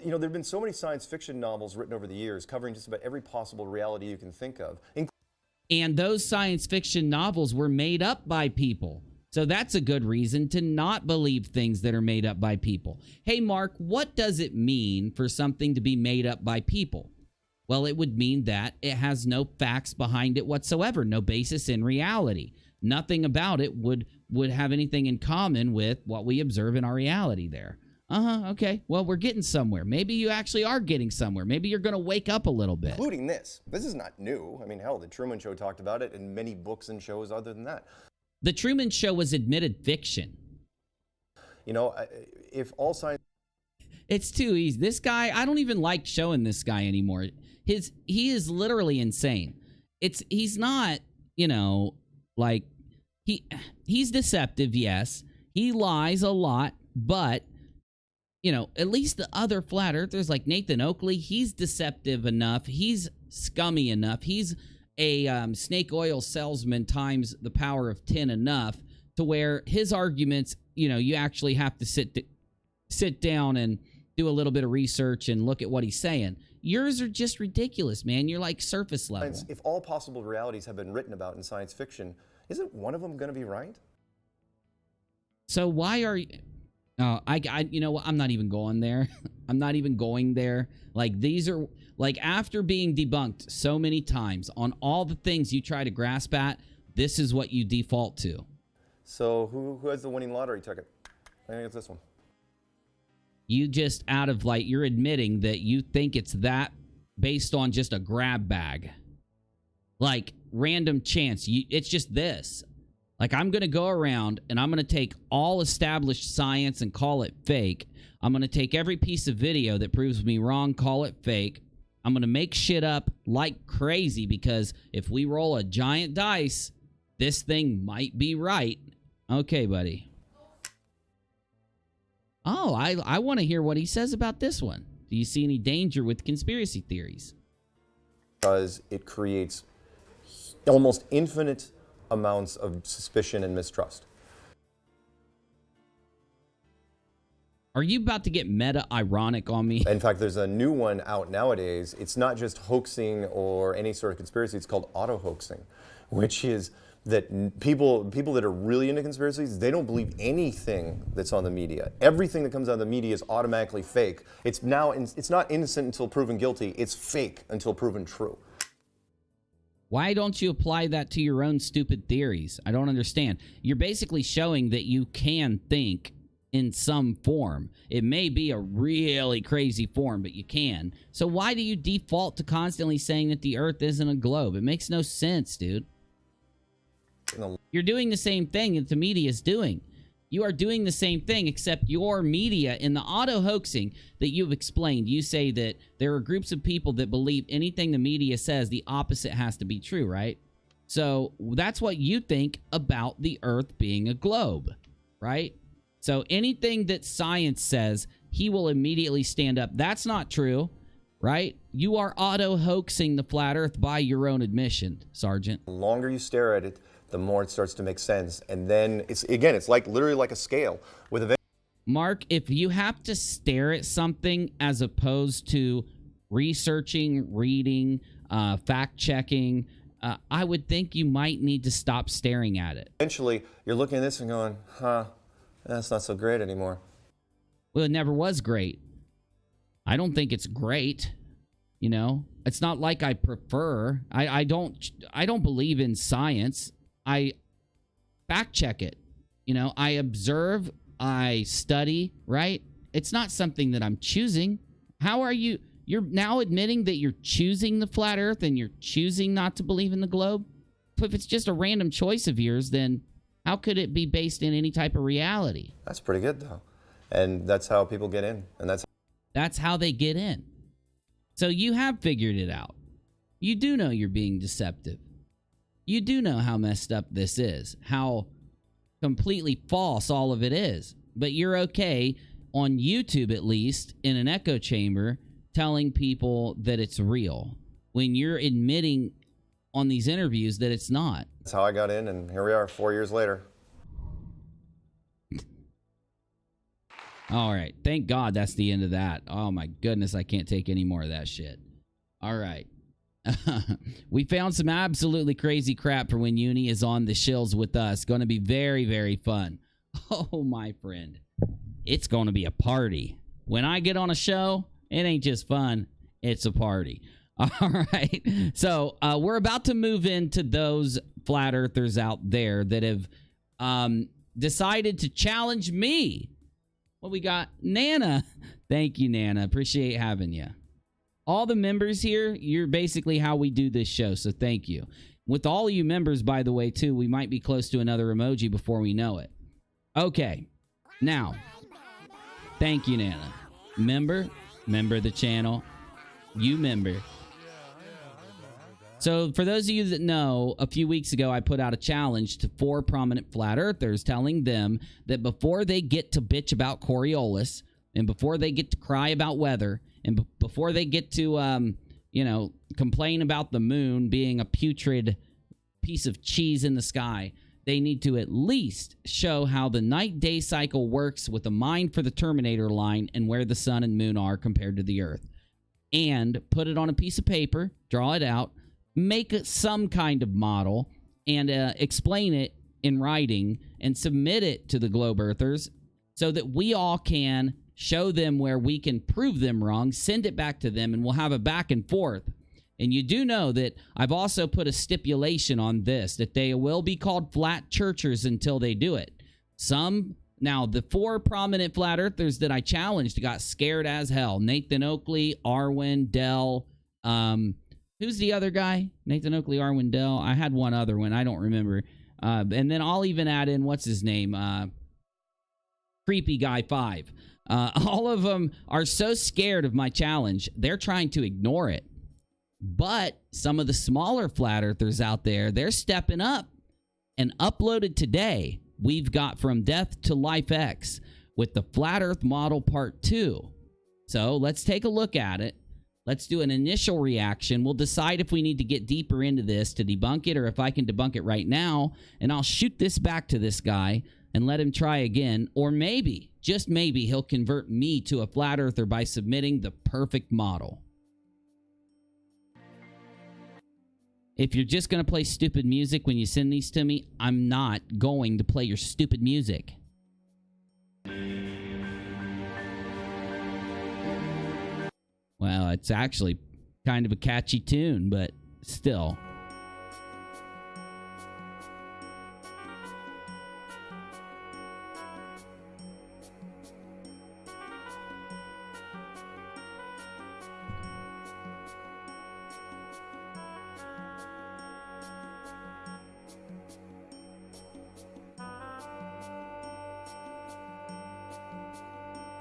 Speaker 4: You know, there have been so many science fiction novels written over the years covering just about every possible reality you can think of.
Speaker 1: And those science fiction novels were made up by people. So that's a good reason to not believe things that are made up by people. Hey, Mark, what does it mean for something to be made up by people? Well, it would mean that it has no facts behind it whatsoever, no basis in reality. Nothing about it would have anything in common with what we observe in our reality there. Okay. Well, we're getting somewhere. Maybe you actually are getting somewhere. Maybe you're going to wake up a little bit.
Speaker 4: Including this. This is not new. I mean, hell, The Truman Show talked about it and many books and shows other than that.
Speaker 1: The Truman Show was admitted fiction.
Speaker 4: You know, if all science...
Speaker 1: It's too easy. This guy, I don't even like showing this guy anymore. He is literally insane. He's not, he's deceptive, yes. He lies a lot, but, at least the other flat earthers like Nathan Oakley, he's deceptive enough. He's scummy enough. He's a snake oil salesman times the power of 10 enough to where his arguments, you actually have to sit down and do a little bit of research and look at what he's saying. Yours are just ridiculous, man. You're like surface level.
Speaker 4: If all possible realities have been written about in science fiction, isn't one of them going to be right?
Speaker 1: So why are you... you know what? I'm not even going there. I'm not even going there. Like, these are... Like, after being debunked so many times on all the things you try to grasp at, this is what you default to.
Speaker 4: So who has the winning lottery ticket? I think it's this one.
Speaker 1: You just you're admitting that you think it's that based on just a grab bag. Like, random chance. It's just this. Like, I'm going to go around and I'm going to take all established science and call it fake. I'm going to take every piece of video that proves me wrong, call it fake. I'm going to make shit up like crazy because if we roll a giant dice, this thing might be right. Okay, buddy. Oh, I want to hear what he says about this one. Do you see any danger with conspiracy theories?
Speaker 4: Because it creates almost infinite amounts of suspicion and mistrust.
Speaker 1: Are you about to get meta-ironic on me?
Speaker 4: In fact, there's a new one out nowadays. It's not just hoaxing or any sort of conspiracy. It's called auto-hoaxing, which is that people that are really into conspiracies, they don't believe anything that's on the media. Everything that comes out of the media is automatically fake. It's not innocent until proven guilty. It's fake until proven true.
Speaker 1: Why don't you apply that to your own stupid theories? I don't understand. You're basically showing that you can think in some form. It may be a really crazy form, but you can. So why do you default to constantly saying that the Earth isn't a globe? It makes no sense, dude. You're doing the same thing that the media is doing. You are doing the same thing, except your media in the auto-hoaxing that you've explained. You say that there are groups of people that believe anything the media says, the opposite has to be true, right? So that's what you think about the Earth being a globe, right? So anything that science says, he will immediately stand up. That's not true, right? You are auto-hoaxing the flat Earth by your own admission, Sergeant.
Speaker 4: The longer you stare at it, the more it starts to make sense. And then it's like literally like a scale with a...
Speaker 1: Mark, if you have to stare at something as opposed to researching, reading, fact-checking, I would think you might need to stop staring at it.
Speaker 4: Eventually, you're looking at this and going, that's not so great anymore.
Speaker 1: Well, it never was great. I don't think it's great. It's not like I prefer. I don't believe in science. fact check it. You know, I observe, I study, right? It's not something that I'm choosing. How are you? You're now admitting that you're choosing the flat earth and you're choosing not to believe in the globe? If it's just a random choice of yours, then how could it be based in any type of reality?
Speaker 4: That's pretty good, though. And that's how people get in. And
Speaker 1: that's how they get in. So you have figured it out. You do know you're being deceptive. You do know how messed up this is, how completely false all of it is. But you're okay, on YouTube at least, in an echo chamber, telling people that it's real when you're admitting on these interviews that it's not.
Speaker 4: That's how I got in, and here we are 4 years later.
Speaker 1: All right. Thank God that's the end of that. Oh, my goodness. I can't take any more of that shit. All right. We found some absolutely crazy crap for when Uni is on the shills with us. Going to be very, very fun. Oh, my friend. It's going to be a party. When I get on a show, it ain't just fun. It's a party. All right. So we're about to move into those flat earthers out there that have decided to challenge me. What we got? Nana. Thank you, Nana. Appreciate having you. All the members here, you're basically how we do this show, so thank you. With all of you members, by the way, too, we might be close to another emoji before we know it. Okay. Now, thank you, Nana. Member of the channel. You member. So for those of you that know, a few weeks ago, I put out a challenge to 4 prominent flat earthers, telling them that before they get to bitch about Coriolis, and before they get to cry about weather, and before they get to, complain about the moon being a putrid piece of cheese in the sky, they need to at least show how the night-day cycle works with a mind for the Terminator line and where the sun and moon are compared to the Earth. And put it on a piece of paper, draw it out, make some kind of model, and explain it in writing and submit it to the Globe Earthers so that we all can show them where we can prove them wrong, send it back to them, and we'll have a back and forth. And you do know that I've also put a stipulation on this, that they will be called flat churchers until they do it. Now, the 4 prominent flat earthers that I challenged got scared as hell. Nathan Oakley, Arwen, Dell, who's the other guy? Nathan Oakley, Arwen, Dell. I had one other one. I don't remember. And then I'll even add in, what's his name? Creepy Guy 5. All of them are so scared of my challenge, they're trying to ignore it. But some of the smaller flat earthers out there, they're stepping up. And uploaded today, we've got From Death to Life X with the Flat Earth Model Part 2. So let's take a look at it. Let's do an initial reaction. We'll decide if we need to get deeper into this to debunk it or if I can debunk it right now. And I'll shoot this back to this guy and let him try again. Or maybe, just maybe, he'll convert me to a flat earther by submitting the perfect model. If you're just going to play stupid music when you send these to me, I'm not going to play your stupid music. Well, it's actually kind of a catchy tune, but still.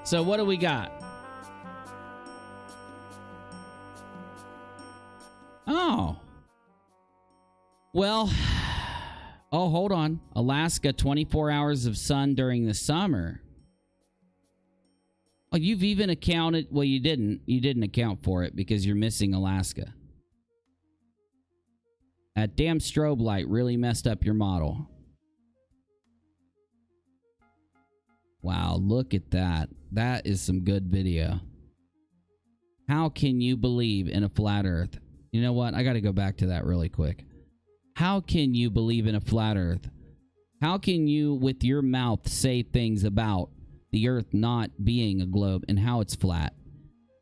Speaker 1: So what do we got? Oh. Well, oh, hold on. Alaska, 24 hours of sun during the summer. Oh, you've even accounted, well, you didn't. You didn't account for it because you're missing Alaska. That damn strobe light really messed up your model. Wow, look at that. That is some good video. How can you believe in a flat earth? You know what? I got to go back to that really quick. How can you believe in a flat earth? How can you, with your mouth, say things about the earth not being a globe and how it's flat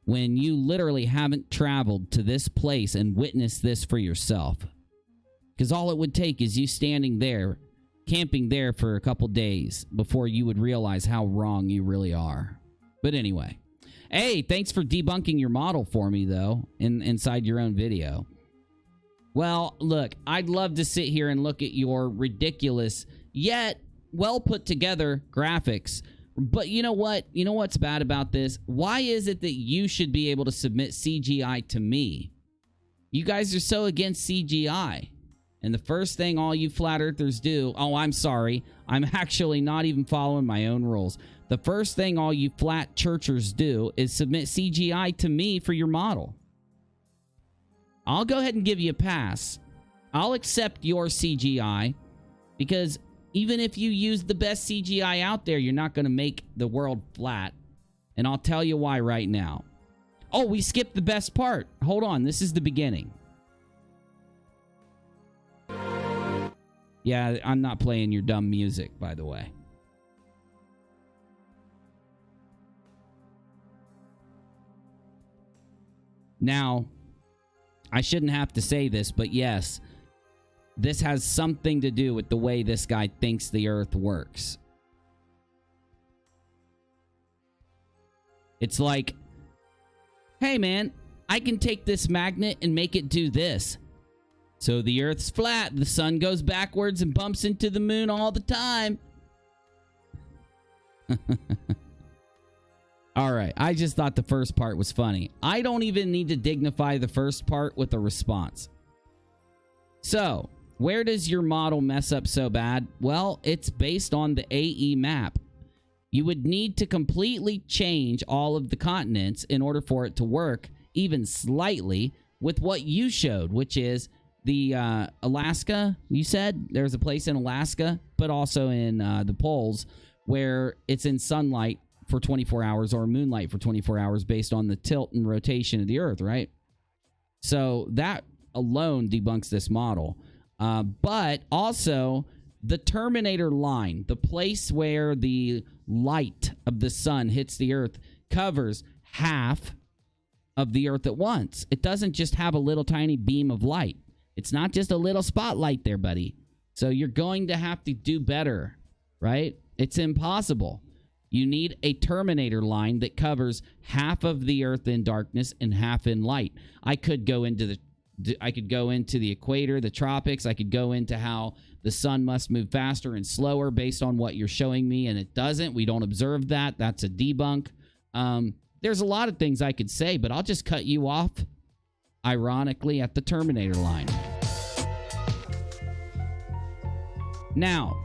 Speaker 1: when you literally haven't traveled to this place and witnessed this for yourself? Because all it would take is you standing there camping there for a couple days before you would realize how wrong you really are. But anyway. Hey, thanks for debunking your model for me, though, inside your own video. Well, look, I'd love to sit here and look at your ridiculous, yet well-put-together graphics. But you know what? You know what's bad about this? Why is it that you should be able to submit CGI to me? You guys are so against CGI. And the first thing all you flat earthers do... Oh, I'm sorry. I'm actually not even following my own rules. The first thing all you flat churchers do is submit CGI to me for your model. I'll go ahead and give you a pass. I'll accept your CGI because even if you use the best CGI out there, you're not going to make the world flat. And I'll tell you why right now. Oh, we skipped the best part. Hold on. This is the beginning. Yeah, I'm not playing your dumb music, by the way. Now, I shouldn't have to say this, but yes, this has something to do with the way this guy thinks the Earth works. It's like, hey man, I can take this magnet and make it do this. So the Earth's flat, the sun goes backwards and bumps into the moon all the time. All right, I just thought the first part was funny. I don't even need to dignify the first part with a response. So, where does your model mess up so bad? Well, it's based on the AE map. You would need to completely change all of the continents in order for it to work, even slightly, with what you showed, which is the Alaska, you said? There's a place in Alaska, but also in the poles, where it's in sunlight for 24 hours or moonlight for 24 hours based on the tilt and rotation of the Earth, right? So that alone debunks this model. But also the Terminator line, the place where the light of the sun hits the Earth, covers half of the Earth at once. It doesn't just have a little tiny beam of light. It's not just a little spotlight there, buddy. So you're going to have to do better, right? It's impossible. You need a Terminator line that covers half of the Earth in darkness and half in light. I could go into the equator, the tropics. I could go into how the sun must move faster and slower based on what you're showing me, and it doesn't. We don't observe that. That's a debunk. There's a lot of things I could say, but I'll just cut you off, ironically, at the Terminator line. Now,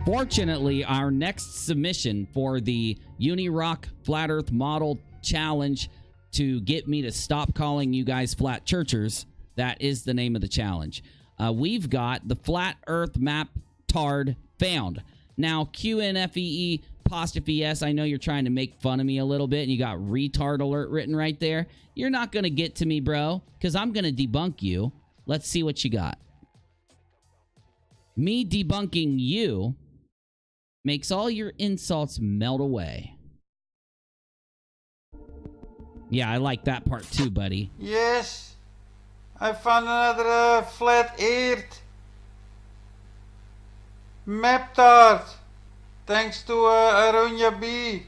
Speaker 1: fortunately, our next submission for the UNIRock Flat Earth Model Challenge to get me to stop calling you guys flat churchers, that is the name of the challenge. We've got the Flat Earth Map Tard found. Now, QNFEE apostrophe S, I know you're trying to make fun of me a little bit, and you got retard alert written right there. You're not going to get to me, bro, because I'm going to debunk you. Let's see what you got. Me debunking you makes all your insults melt away. Yeah, I like that part too, buddy.
Speaker 5: Yes, I found another flat earth map tart. Thanks to Aronia B.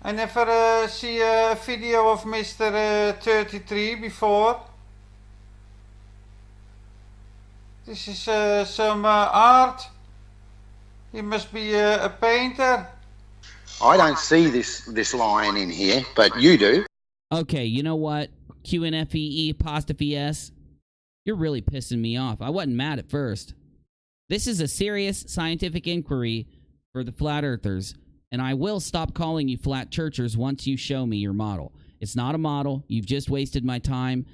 Speaker 5: I never see a video of Mr. 33 before. This is some art. He must be a painter.
Speaker 6: I don't see this line in here, but you do.
Speaker 1: Okay, you know what? QNFEE apostrophe S. You're really pissing me off. I wasn't mad at first. This is a serious scientific inquiry for the flat earthers, and I will stop calling you flat churchers once you show me your model. It's not a model. You've just wasted my time,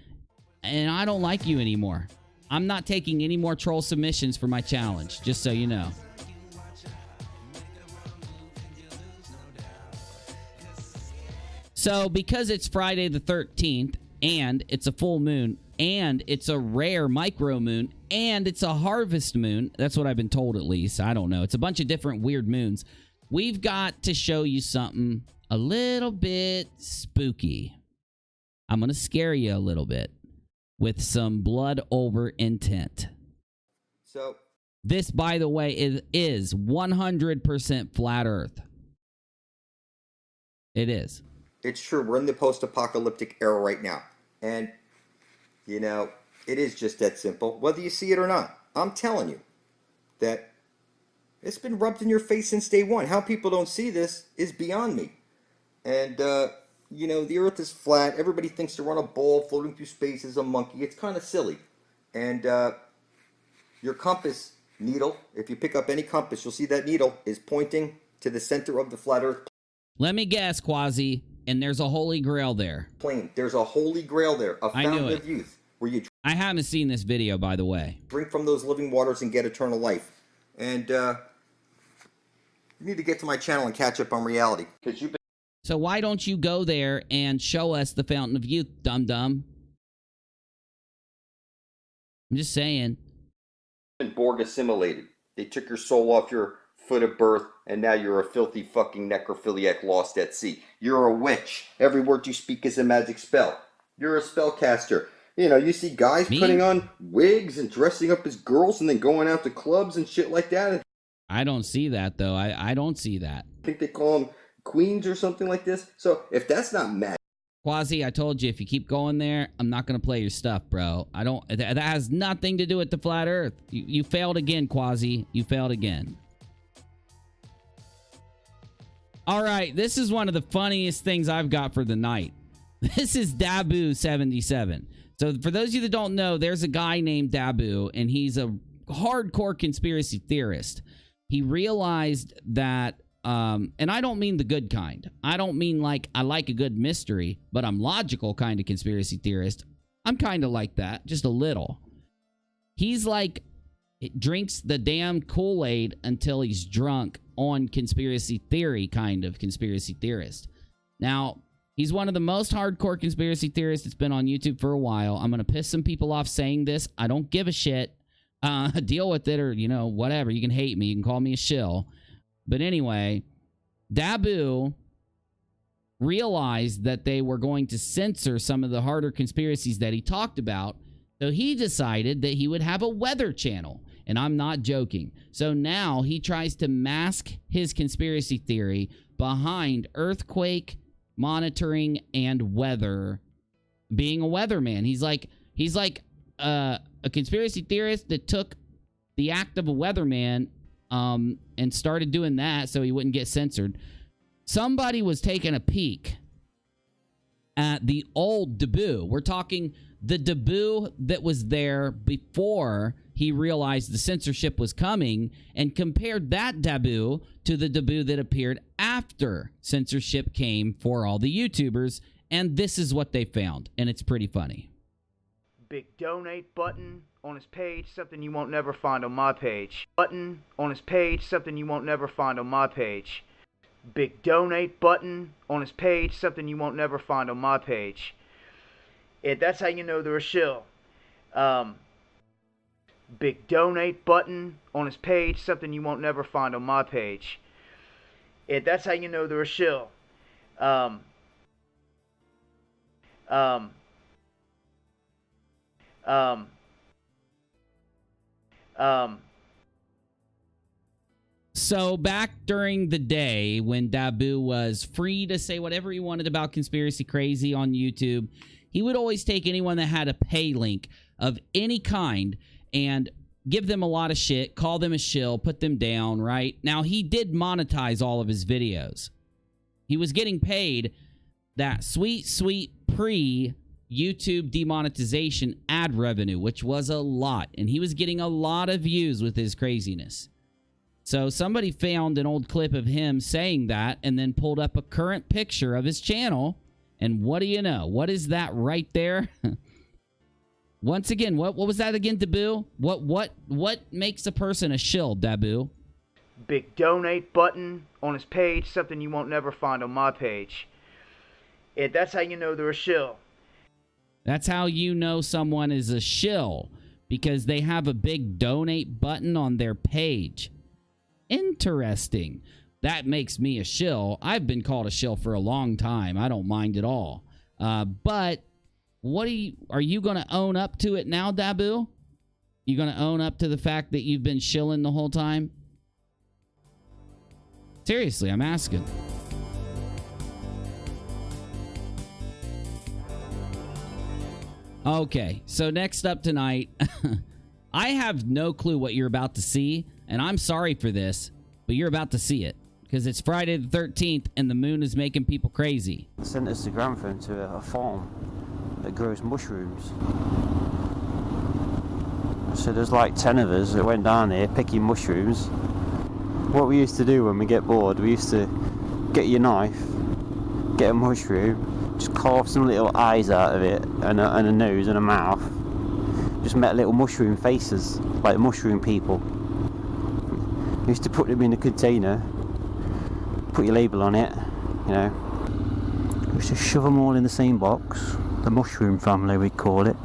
Speaker 1: and I don't like you anymore. I'm not taking any more troll submissions for my challenge, just so you know. So, because it's Friday the 13th, and it's a full moon, and it's a rare micro moon, and it's a harvest moon, that's what I've been told at least, I don't know, it's a bunch of different weird moons, we've got to show you something a little bit spooky. I'm going to scare you a little bit with some blood over intent.
Speaker 7: So,
Speaker 1: This, by the way, is 100% flat Earth. It is.
Speaker 7: It's true. We're in the post-apocalyptic era right now. And, you know, it is just that simple, whether you see it or not. I'm telling you that it's been rubbed in your face since day one. How people don't see this is beyond me. And, you know, the Earth is flat. Everybody thinks they're on a ball floating through space as a monkey. It's kind of silly. And your compass needle, if you pick up any compass, you'll see that needle is pointing to the center of the flat Earth
Speaker 1: Let me guess, Quasi, and there's a holy grail there.
Speaker 7: plane. There's a holy grail there, a
Speaker 1: I knew
Speaker 7: fountain
Speaker 1: it.
Speaker 7: of youth, where you
Speaker 1: I haven't seen this video, by the way.
Speaker 7: drink from those living waters and get eternal life. And you need to get to my channel and catch up on reality. Because you've
Speaker 1: So why don't you go there and show us the fountain of youth, dum-dum? I'm just saying.
Speaker 7: been Borg assimilated. They took your soul off your foot of birth, and now you're a filthy fucking necrophiliac lost at sea. You're a witch. Every word you speak is a magic spell. You're a spellcaster. You know, you see guys
Speaker 1: Me?
Speaker 7: putting on wigs and dressing up as girls and then going out to clubs and shit like that. And
Speaker 1: I don't see that, though. I don't see that.
Speaker 7: I think they call them queens or something like this. So if that's not magic,
Speaker 1: Quasi, I told you, if you keep going there, I'm not going to play your stuff, bro. I don't... That has nothing to do with the flat Earth. You failed again, Quasi. You failed again. All right, this is one of the funniest things I've got for the night. This is Dabu77. So for those of you that don't know, there's a guy named Dabu, and he's a hardcore conspiracy theorist. He realized that, and I don't mean the good kind. I don't mean like I like a good mystery, but I'm logical kind of conspiracy theorist. I'm kind of like that, just a little. He's like, drinks the damn Kool-Aid until he's drunk on conspiracy theory kind of conspiracy theorist. Now, he's one of the most hardcore conspiracy theorists that's been on YouTube for a while. I'm going to piss some people off saying this. I don't give a shit. Deal with it, or, you know, whatever. You can hate me. You can call me a shill. But anyway, Dabu realized that they were going to censor some of the harder conspiracies that he talked about. So he decided that he would have a weather channel. And I'm not joking. So now he tries to mask his conspiracy theory behind earthquake monitoring and weather, being a weatherman. He's like a conspiracy theorist that took the act of a weatherman and started doing that so he wouldn't get censored. Somebody was taking a peek at the old Dabu. We're talking the Dabu that was there before he realized the censorship was coming, and compared that Dabu to the Dabu that appeared after censorship came for all the YouTubers, and this is what they found, and it's pretty funny.
Speaker 8: Big donate button on his page, something you won't never find on my page. Button on his page, something you won't never find on my page. Big donate button on his page, something you won't never find on my page. That's how you know they're a shill. Big donate button on his page, something you won't never find on my page. That's how you know they're a shill.
Speaker 1: So back during the day when Dabu was free to say whatever he wanted about conspiracy crazy on YouTube, he would always take anyone that had a pay link of any kind and give them a lot of shit, call them a shill, put them down, right? Now, he did monetize all of his videos. He was getting paid that sweet, sweet pre-YouTube demonetization ad revenue, which was a lot. And he was getting a lot of views with his craziness. So somebody found an old clip of him saying that and then pulled up a current picture of his channel. And what do you know? What is that right there? Once again, what was that again, Dabu? What makes a person a shill, Dabu?
Speaker 8: Big donate button on his page, something you won't never find on my page. That's how you know they're a shill.
Speaker 1: That's how you know someone is a shill, because they have a big donate button on their page. Interesting. That makes me a shill. I've been called a shill for a long time. I don't mind at all. But what are you going to own up to it now, Dabu? You gonna own up to the fact that you've been shilling the whole time? Seriously, I'm asking. Okay, so next up tonight, I have no clue what you're about to see, and I'm sorry for this, but you're about to see it. Because it's Friday the 13th, and the moon is making people crazy.
Speaker 9: I sent us to Grantham to a farm that grows mushrooms. So there's like 10 of us that went down there picking mushrooms. What we used to do when we get bored, we used to get your knife, get a mushroom, just carve some little eyes out of it, and a nose and a mouth. Just make little mushroom faces, like mushroom people. We used to put them in a container, put your label on it, you know. We used to shove them all in the same box, the mushroom family we'd call it.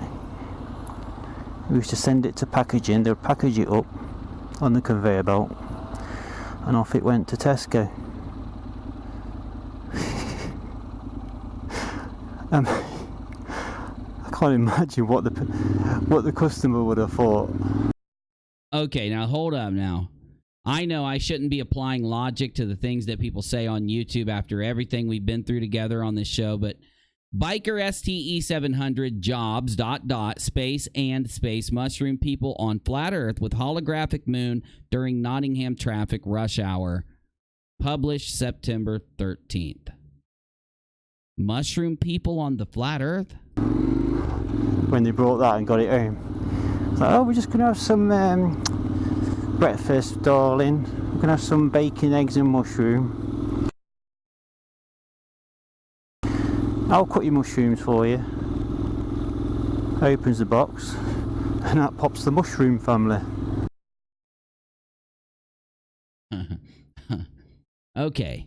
Speaker 9: We used to send it to packaging, they'd package it up on the conveyor belt, and off it went to Tesco. I can't imagine what the customer would have thought.
Speaker 1: Okay, now hold up now. I know I shouldn't be applying logic to the things that people say on YouTube after everything we've been through together on this show, but Biker STE 700 jobs ... space mushroom people on flat earth with holographic moon during Nottingham traffic rush hour. Published September 13th. Mushroom people on the flat earth?
Speaker 9: When they brought that and got it home, it's like, oh, we're just going to have some breakfast, darling. We're going to have some bacon, eggs and mushroom. I'll cut your mushrooms for you. Opens the box, and out pops the mushroom family. Okay.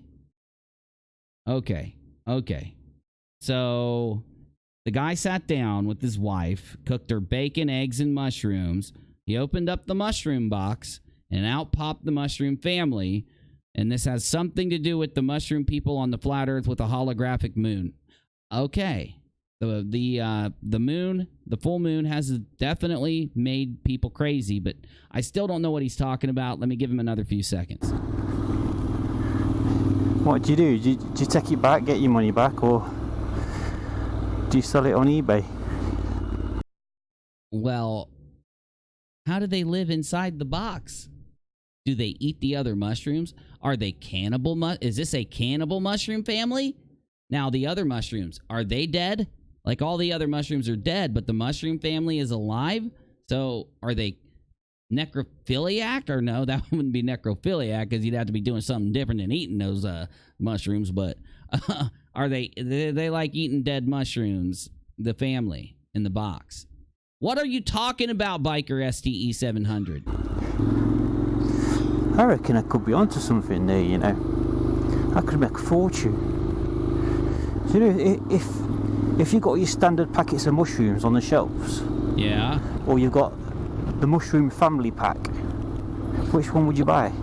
Speaker 9: So the guy sat down with his wife, cooked her bacon, eggs, and mushrooms. He opened up the mushroom box, and out popped the mushroom family. And this has something to do with the mushroom people on the flat earth with a holographic moon. Okay. The moon, the full moon has definitely made people crazy, but I still don't know what he's talking about. Let me give him another few seconds. What do? Do you take it back, get your money back, or do you sell it on eBay?
Speaker 1: Well, how do they live inside the box? Do they eat the other mushrooms? Are they cannibal? Is this a cannibal mushroom family? Now, the other mushrooms, are they dead? Like, all the other mushrooms are dead, but the mushroom family is alive? So, are they necrophiliac? Or no, that wouldn't be necrophiliac, because you'd have to be doing something different than eating those mushrooms. But are they like eating dead mushrooms, the family in the box? What are you talking about, Biker STE 700?
Speaker 9: I reckon I could be onto something there, you know. I could make a fortune. So, you know, if you've got your standard packets of mushrooms on the shelves,
Speaker 1: yeah,
Speaker 9: or you've got the mushroom family pack, which one would you buy?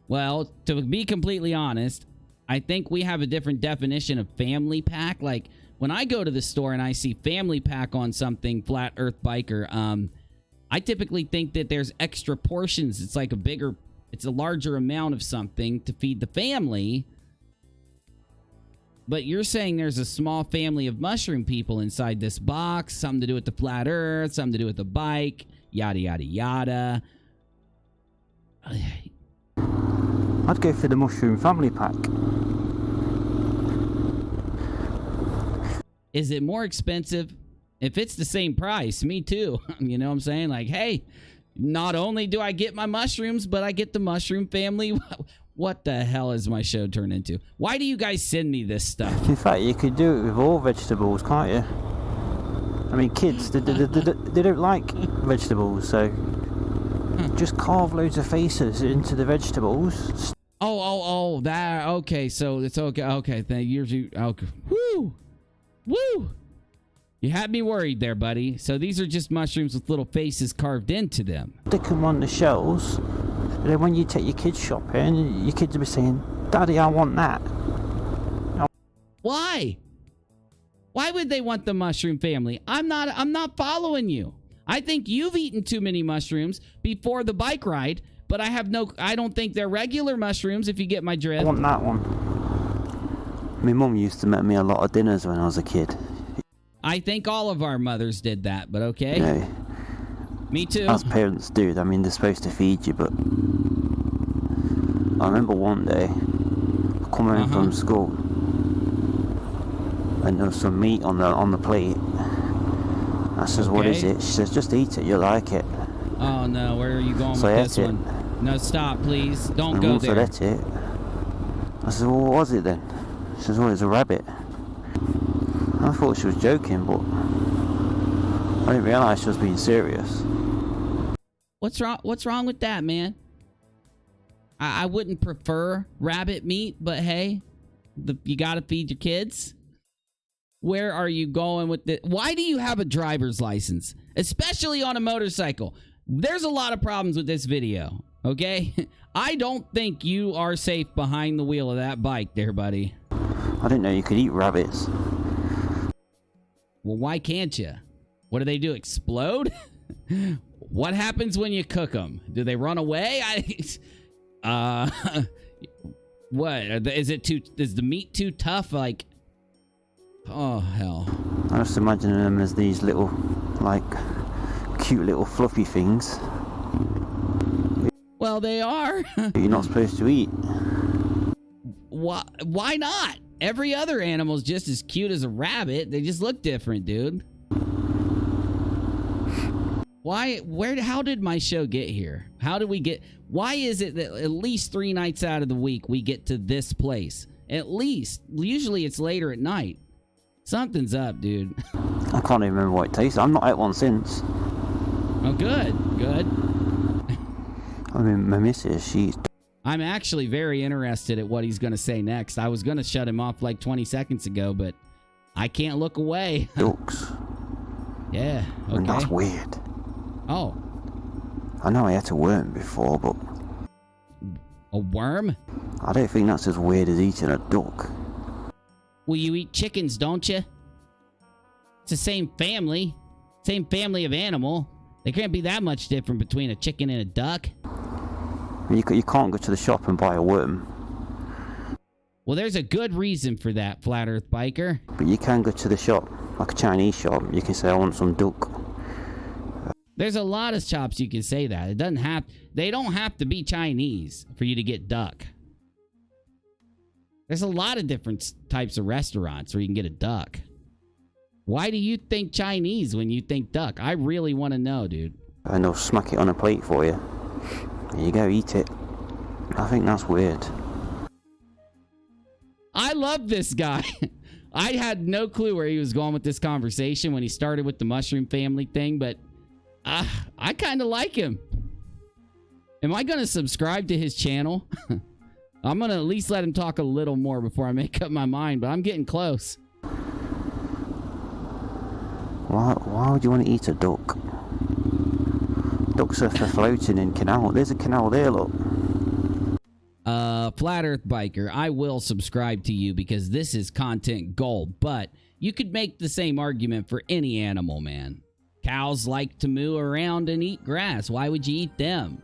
Speaker 1: Well, to be completely honest, I think we have a different definition of family pack. Like, when I go to the store and I see family pack on something, Flat Earth Biker, I typically think that there's extra portions. It's like it's a larger amount of something to feed the family. But you're saying there's a small family of mushroom people inside this box, something to do with the flat earth, something to do with the bike, yada, yada, yada.
Speaker 9: I'd go for the mushroom family pack.
Speaker 1: Is it more expensive? If it's the same price, me too. You know what I'm saying? Like, hey, not only do I get my mushrooms, but I get the mushroom family. What the hell is my show turned into? Why do you guys send me this stuff?
Speaker 9: In fact, you could do it with all vegetables, can't you? I mean, kids, they don't like vegetables, so just carve loads of faces into the vegetables.
Speaker 1: Oh, that, okay, so it's okay, thank you, okay, woo! You had me worried there, buddy. So these are just mushrooms with little faces carved into them.
Speaker 9: Stick them on the shelves, and then when you take your kids shopping, your kids will be saying, Daddy, I want that.
Speaker 1: Why? Why would they want the mushroom family? I'm not following you. I think you've eaten too many mushrooms before the bike ride, but I don't think they're regular mushrooms, if you get my drift.
Speaker 9: I want that one. My mum used to make me a lot of dinners when I was a kid.
Speaker 1: I think all of our mothers did that, but okay.
Speaker 9: Yeah.
Speaker 1: Me too.
Speaker 9: As parents do. I mean, they're supposed to feed you, but I remember one day I come home from school and there was some meat on the plate. I says, "What is it?" She says, "Just eat it. You'll like it."
Speaker 1: Oh no, where are you going
Speaker 9: So
Speaker 1: with this one? No, stop, please. Don't go there.
Speaker 9: I ate it. I said, "Well, what was it then?" She says, "Well, it's a rabbit." I thought she was joking, but I didn't realise she was being serious.
Speaker 1: What's wrong with that, man? I wouldn't prefer rabbit meat, but hey, you gotta feed your kids. Where are you going with this? Why do you have a driver's license? Especially on a motorcycle. There's a lot of problems with this video, okay? I don't think you are safe behind the wheel of that bike there, buddy.
Speaker 9: I didn't know you could eat rabbits.
Speaker 1: Well, why can't you? What do they do, explode? What happens when you cook them? Do they run away? What? Is the meat too tough? Like, oh, hell.
Speaker 9: I just imagine them as these little, like, cute little fluffy things.
Speaker 1: Well, they are.
Speaker 9: You're not supposed to eat.
Speaker 1: Why not? Every other animal's just as cute as a rabbit. They just look different, dude. How did my show get here? Why is it that at least 3 nights out of the week we get to this place? At least. Usually it's later at night. Something's up, dude.
Speaker 9: I can't even remember what it tastes. I've not ate one since.
Speaker 1: Oh, good.
Speaker 9: I mean, my missus,
Speaker 1: I'm actually very interested at what he's going to say next. I was going to shut him off like 20 seconds ago, but I can't look away.
Speaker 9: Ducks.
Speaker 1: Yeah, okay.
Speaker 9: And that's weird.
Speaker 1: Oh.
Speaker 9: I know I ate a worm before, but...
Speaker 1: A worm?
Speaker 9: I don't think that's as weird as eating a duck.
Speaker 1: Well, you eat chickens, don't you? It's the same family. Same family of animal. There can't be that much different between a chicken and a duck.
Speaker 9: You can't go to the shop and buy a worm.
Speaker 1: Well, there's a good reason for that, Flat Earth Biker.
Speaker 9: But you can go to the shop, like a Chinese shop. You can say, "I want some duck."
Speaker 1: There's a lot of shops you can say that. They don't have to be Chinese for you to get duck. There's a lot of different types of restaurants where you can get a duck. Why do you think Chinese when you think duck? I really want to know, dude.
Speaker 9: And they'll smack it on a plate for you. Here you go, eat it. I think that's weird.
Speaker 1: I love this guy. I had no clue where he was going with this conversation when he started with the mushroom family thing, but I kind of like him. Am I going to subscribe to his channel? I'm going to at least let him talk a little more before I make up my mind, but I'm getting close.
Speaker 9: Why would you want to eat a duck? Ducks are for floating in canal. There's a canal there, look.
Speaker 1: Flat Earth Biker, I will subscribe to you because this is content gold, but you could make the same argument for any animal, man. Cows like to moo around and eat grass. Why would you eat them?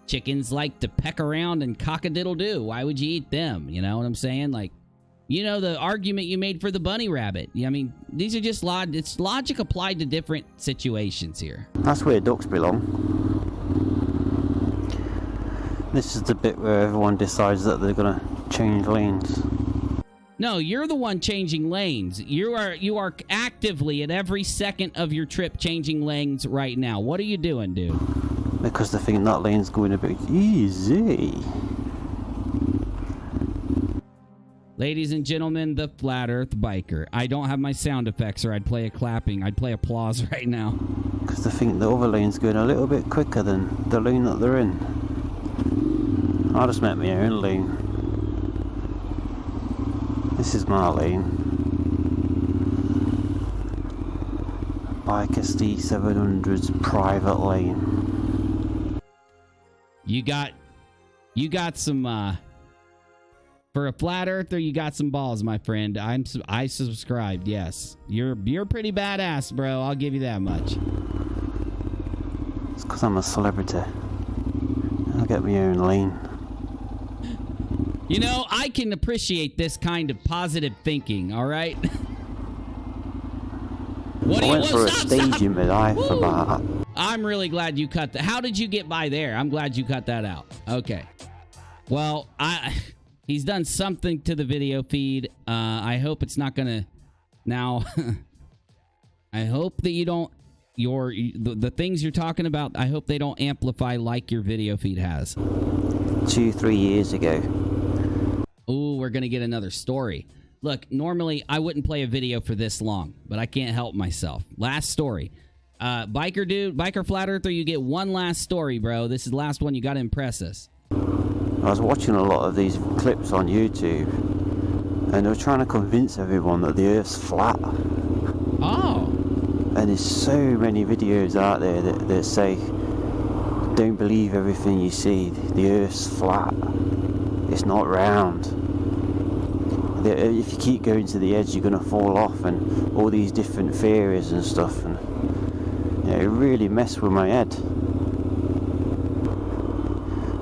Speaker 1: Chickens like to peck around and cock-a-diddle-doo. Why would you eat them? You know what I'm saying? Like, you know the argument you made for the bunny rabbit. I mean, these are just it's logic applied to different situations here.
Speaker 9: That's where ducks belong. This is the bit where everyone decides that they're gonna change lanes.
Speaker 1: No, you're the one changing lanes. You are actively at every second of your trip changing lanes right now. What are you doing, dude?
Speaker 9: Because they think that lane's going a bit easy.
Speaker 1: Ladies and gentlemen, the Flat Earth Biker. I don't have my sound effects or I'd play I'd play applause right now.
Speaker 9: Because they think the other lane's going a little bit quicker than the lane that they're in. I just met my own lane. This is my lane. Biker D700's private lane.
Speaker 1: You got some For a flat earther, you got some balls, my friend. I subscribed. Yes, you're pretty badass, bro. I'll give you that much.
Speaker 9: It's because I'm a celebrity. I'll get my own lane.
Speaker 1: You know, I can appreciate this kind of positive thinking. All right.
Speaker 9: I went for a stage in my life for that.
Speaker 1: I'm really glad you cut that. How did you get by there? I'm glad you cut that out. Okay. Well, he's done something to the video feed. I hope it's not gonna. Now, I hope that you don't. The things you're talking about, I hope they don't amplify like your video feed has.
Speaker 9: 2-3 years ago.
Speaker 1: Ooh, we're gonna get another story. Look, normally I wouldn't play a video for this long, but I can't help myself. Last story. Biker Flat Earther, you get one last story, bro. This is the last one. You gotta impress us.
Speaker 9: I was watching a lot of these clips on YouTube, and they were trying to convince everyone that the Earth's flat.
Speaker 1: Oh.
Speaker 9: And there's so many videos out there that say, don't believe everything you see. The Earth's flat. It's not round. If you keep going to the edge, you're going to fall off, and all these different theories and stuff. And it really messed with my head.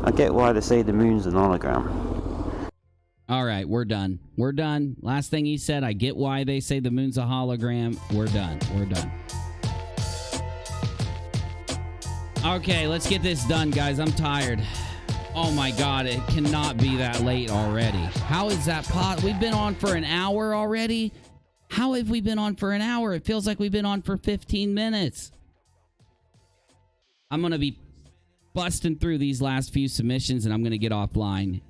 Speaker 9: I get why they say the moon's an hologram.
Speaker 1: All right, we're done. We're done. Last thing he said, I get why they say the moon's a hologram. We're done. We're done. Okay, let's get this done, guys. I'm tired. Oh my God, it cannot be that late already. How is that pot? We've been on for an hour already? How have we been on for an hour? It feels like we've been on for 15 minutes. I'm going to be busting through these last few submissions and I'm going to get offline.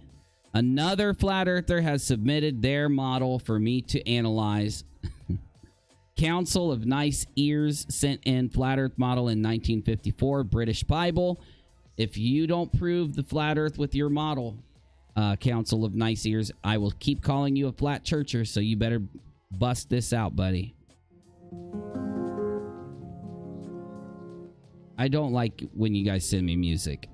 Speaker 1: Another flat earther has submitted their model for me to analyze. Council of Nice Ears sent in flat earth model in 1954, British Bible. If you don't prove the flat earth with your model, Council of Nice Ears, I will keep calling you a flat churcher, so you better bust this out, buddy. I don't like when you guys send me music.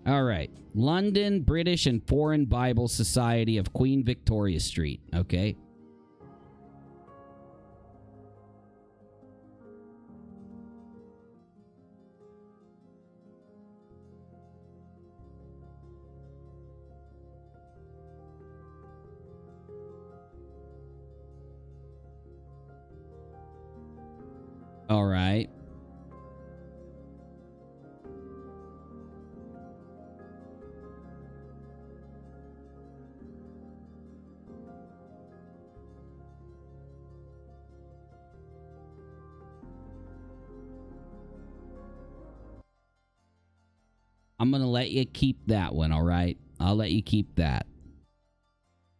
Speaker 1: All right. London, British and Foreign Bible Society of Queen Victoria Street. Okay. All right. I'm going to let you keep that one, all right? I'll let you keep that.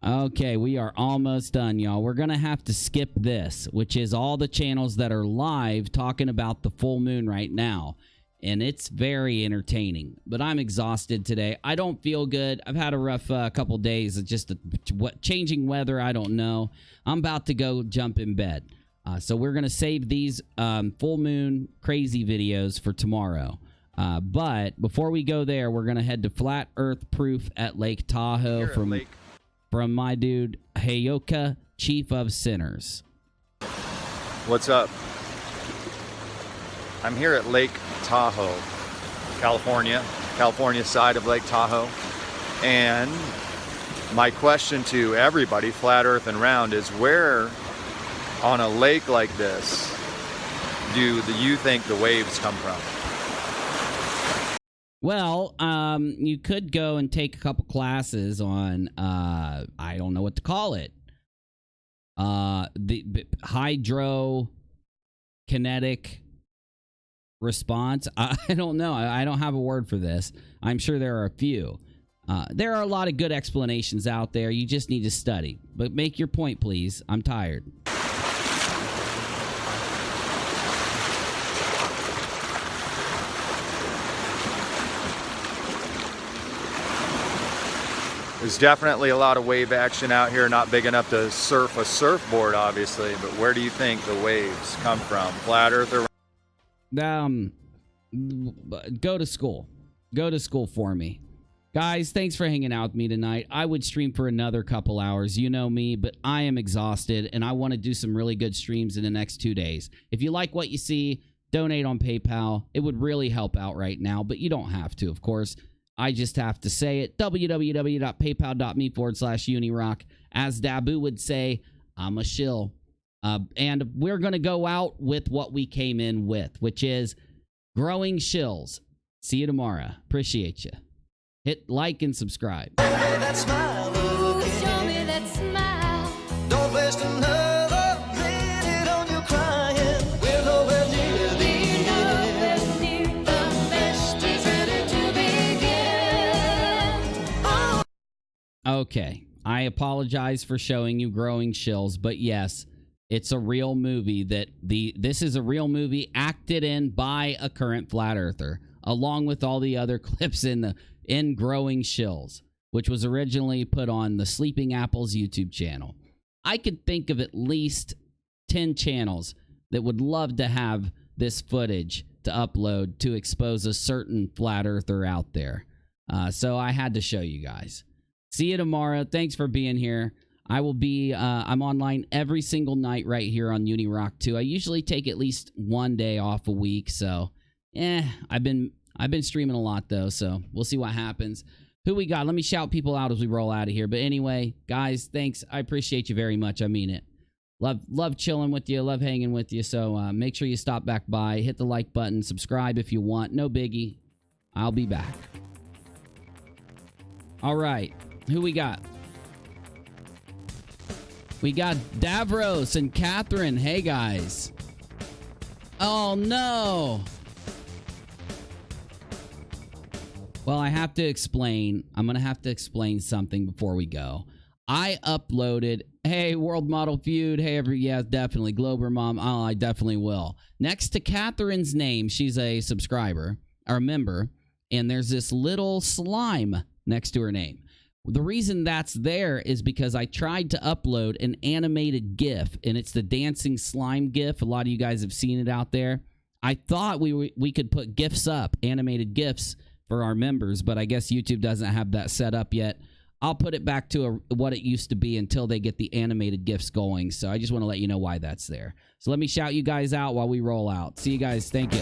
Speaker 1: Okay, we are almost done, y'all. We're going to have to skip this, which is all the channels that are live talking about the full moon right now. And it's very entertaining. But I'm exhausted today. I don't feel good. I've had a rough couple days of just changing weather. I don't know. I'm about to go jump in bed. So we're going to save these full moon crazy videos for tomorrow. But before we go there, we're going to head to Flat Earth Proof at Lake Tahoe from my dude, Heyoka, Chief of Sinners.
Speaker 10: What's up? I'm here at Lake Tahoe, California side of Lake Tahoe. And my question to everybody, flat earth and round, is where on a lake like this do you think the waves come from?
Speaker 1: Well, you could go and take a couple classes on, I don't know what to call it. The hydrokinetic response. I don't know. I don't have a word for this. I'm sure there are a few. There are a lot of good explanations out there. You just need to study. But make your point, please. I'm tired.
Speaker 10: There's definitely a lot of wave action out here, not big enough to surf a surfboard, obviously, but where do you think the waves come from? Flat earth or...
Speaker 1: Go to school. Go to school for me. Guys, thanks for hanging out with me tonight. I would stream for another couple hours. You know me, but I am exhausted, and I want to do some really good streams in the next 2 days. If you like what you see, donate on PayPal. It would really help out right now, but you don't have to, of course. I just have to say it. www.paypal.me/UNIRock. As Dabu would say, I'm a shill. And we're going to go out with what we came in with, which is growing shills. See you tomorrow. Appreciate you. Hit like and subscribe.
Speaker 3: Show me that smile. Don't waste another minute on you crying. We're nowhere near the best is ready to begin. Oh.
Speaker 1: Okay, I apologize for showing you growing shills, but yes, it's a real movie this is a real movie acted in by a current flat earther, along with all the other clips in Growing Shills, which was originally put on the Sleeping Apples YouTube channel. I could think of at least 10 channels that would love to have this footage to upload to expose a certain flat earther out there. So I had to show you guys. See you tomorrow. Thanks for being here. I will be, I'm online every single night right here on UNIRock 2. I usually take at least 1 day off a week, so I've been streaming a lot, though, so we'll see what happens. Who we got? Let me shout people out as we roll out of here. But anyway, guys, thanks. I appreciate you very much. I mean it. Love chilling with you. Love hanging with you. So make sure you stop back by. Hit the like button. Subscribe if you want. No biggie. I'll be back. All right. Who we got? We got Davros and Catherine. Hey, guys. Oh, no. Well, I have to explain. I'm going to have to explain something before we go. I uploaded, hey, World Model Feud. Hey, yeah, definitely. Glober Mom. Oh, I definitely will. Next to Catherine's name, she's a subscriber, or a member, and there's this little slime next to her name. The reason that's there is because I tried to upload an animated GIF, and it's the dancing slime GIF. A lot of you guys have seen it out there. I thought we could put GIFs up, animated GIFs, for our members, but I guess YouTube doesn't have that set up yet. I'll put it back to what it used to be until they get the animated GIFs going. So I just want to let you know why that's there. So let me shout you guys out while we roll out. See you guys. Thank you.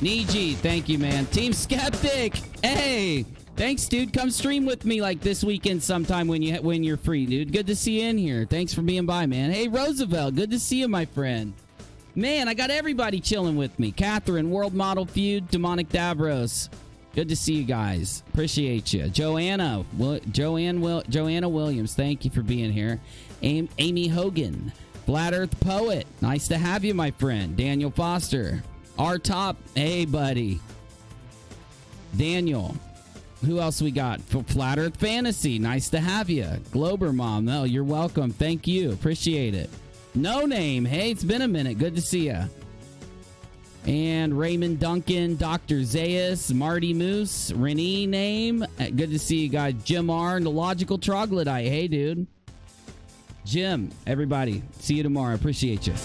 Speaker 1: Niji, thank you, man. Team Skeptic. Hey, thanks, dude. Come stream with me like this weekend sometime when you're free, dude. Good to see you in here. Thanks for being by, man. Hey, Roosevelt. Good to see you, my friend. Man, I got everybody chilling with me. Catherine, World Model Feud, Demonic Davros. Good to see you guys. Appreciate you. Joanna Williams, thank you for being here. Amy Hogan, Flat Earth Poet. Nice to have you, my friend. Daniel Foster. R Top. Hey, buddy. Daniel. Who else we got? Flat Earth Fantasy. Nice to have you. Glober Mom. Oh, you're welcome. Thank you. Appreciate it. No Name. Hey, it's been a minute. Good to see you. And Raymond Duncan, Dr. Zayas, Marty Moose, Renee Name. Good to see you guys. Jim R. and the Logical Troglodyte. Hey, dude. Jim, everybody. See you tomorrow. Appreciate you.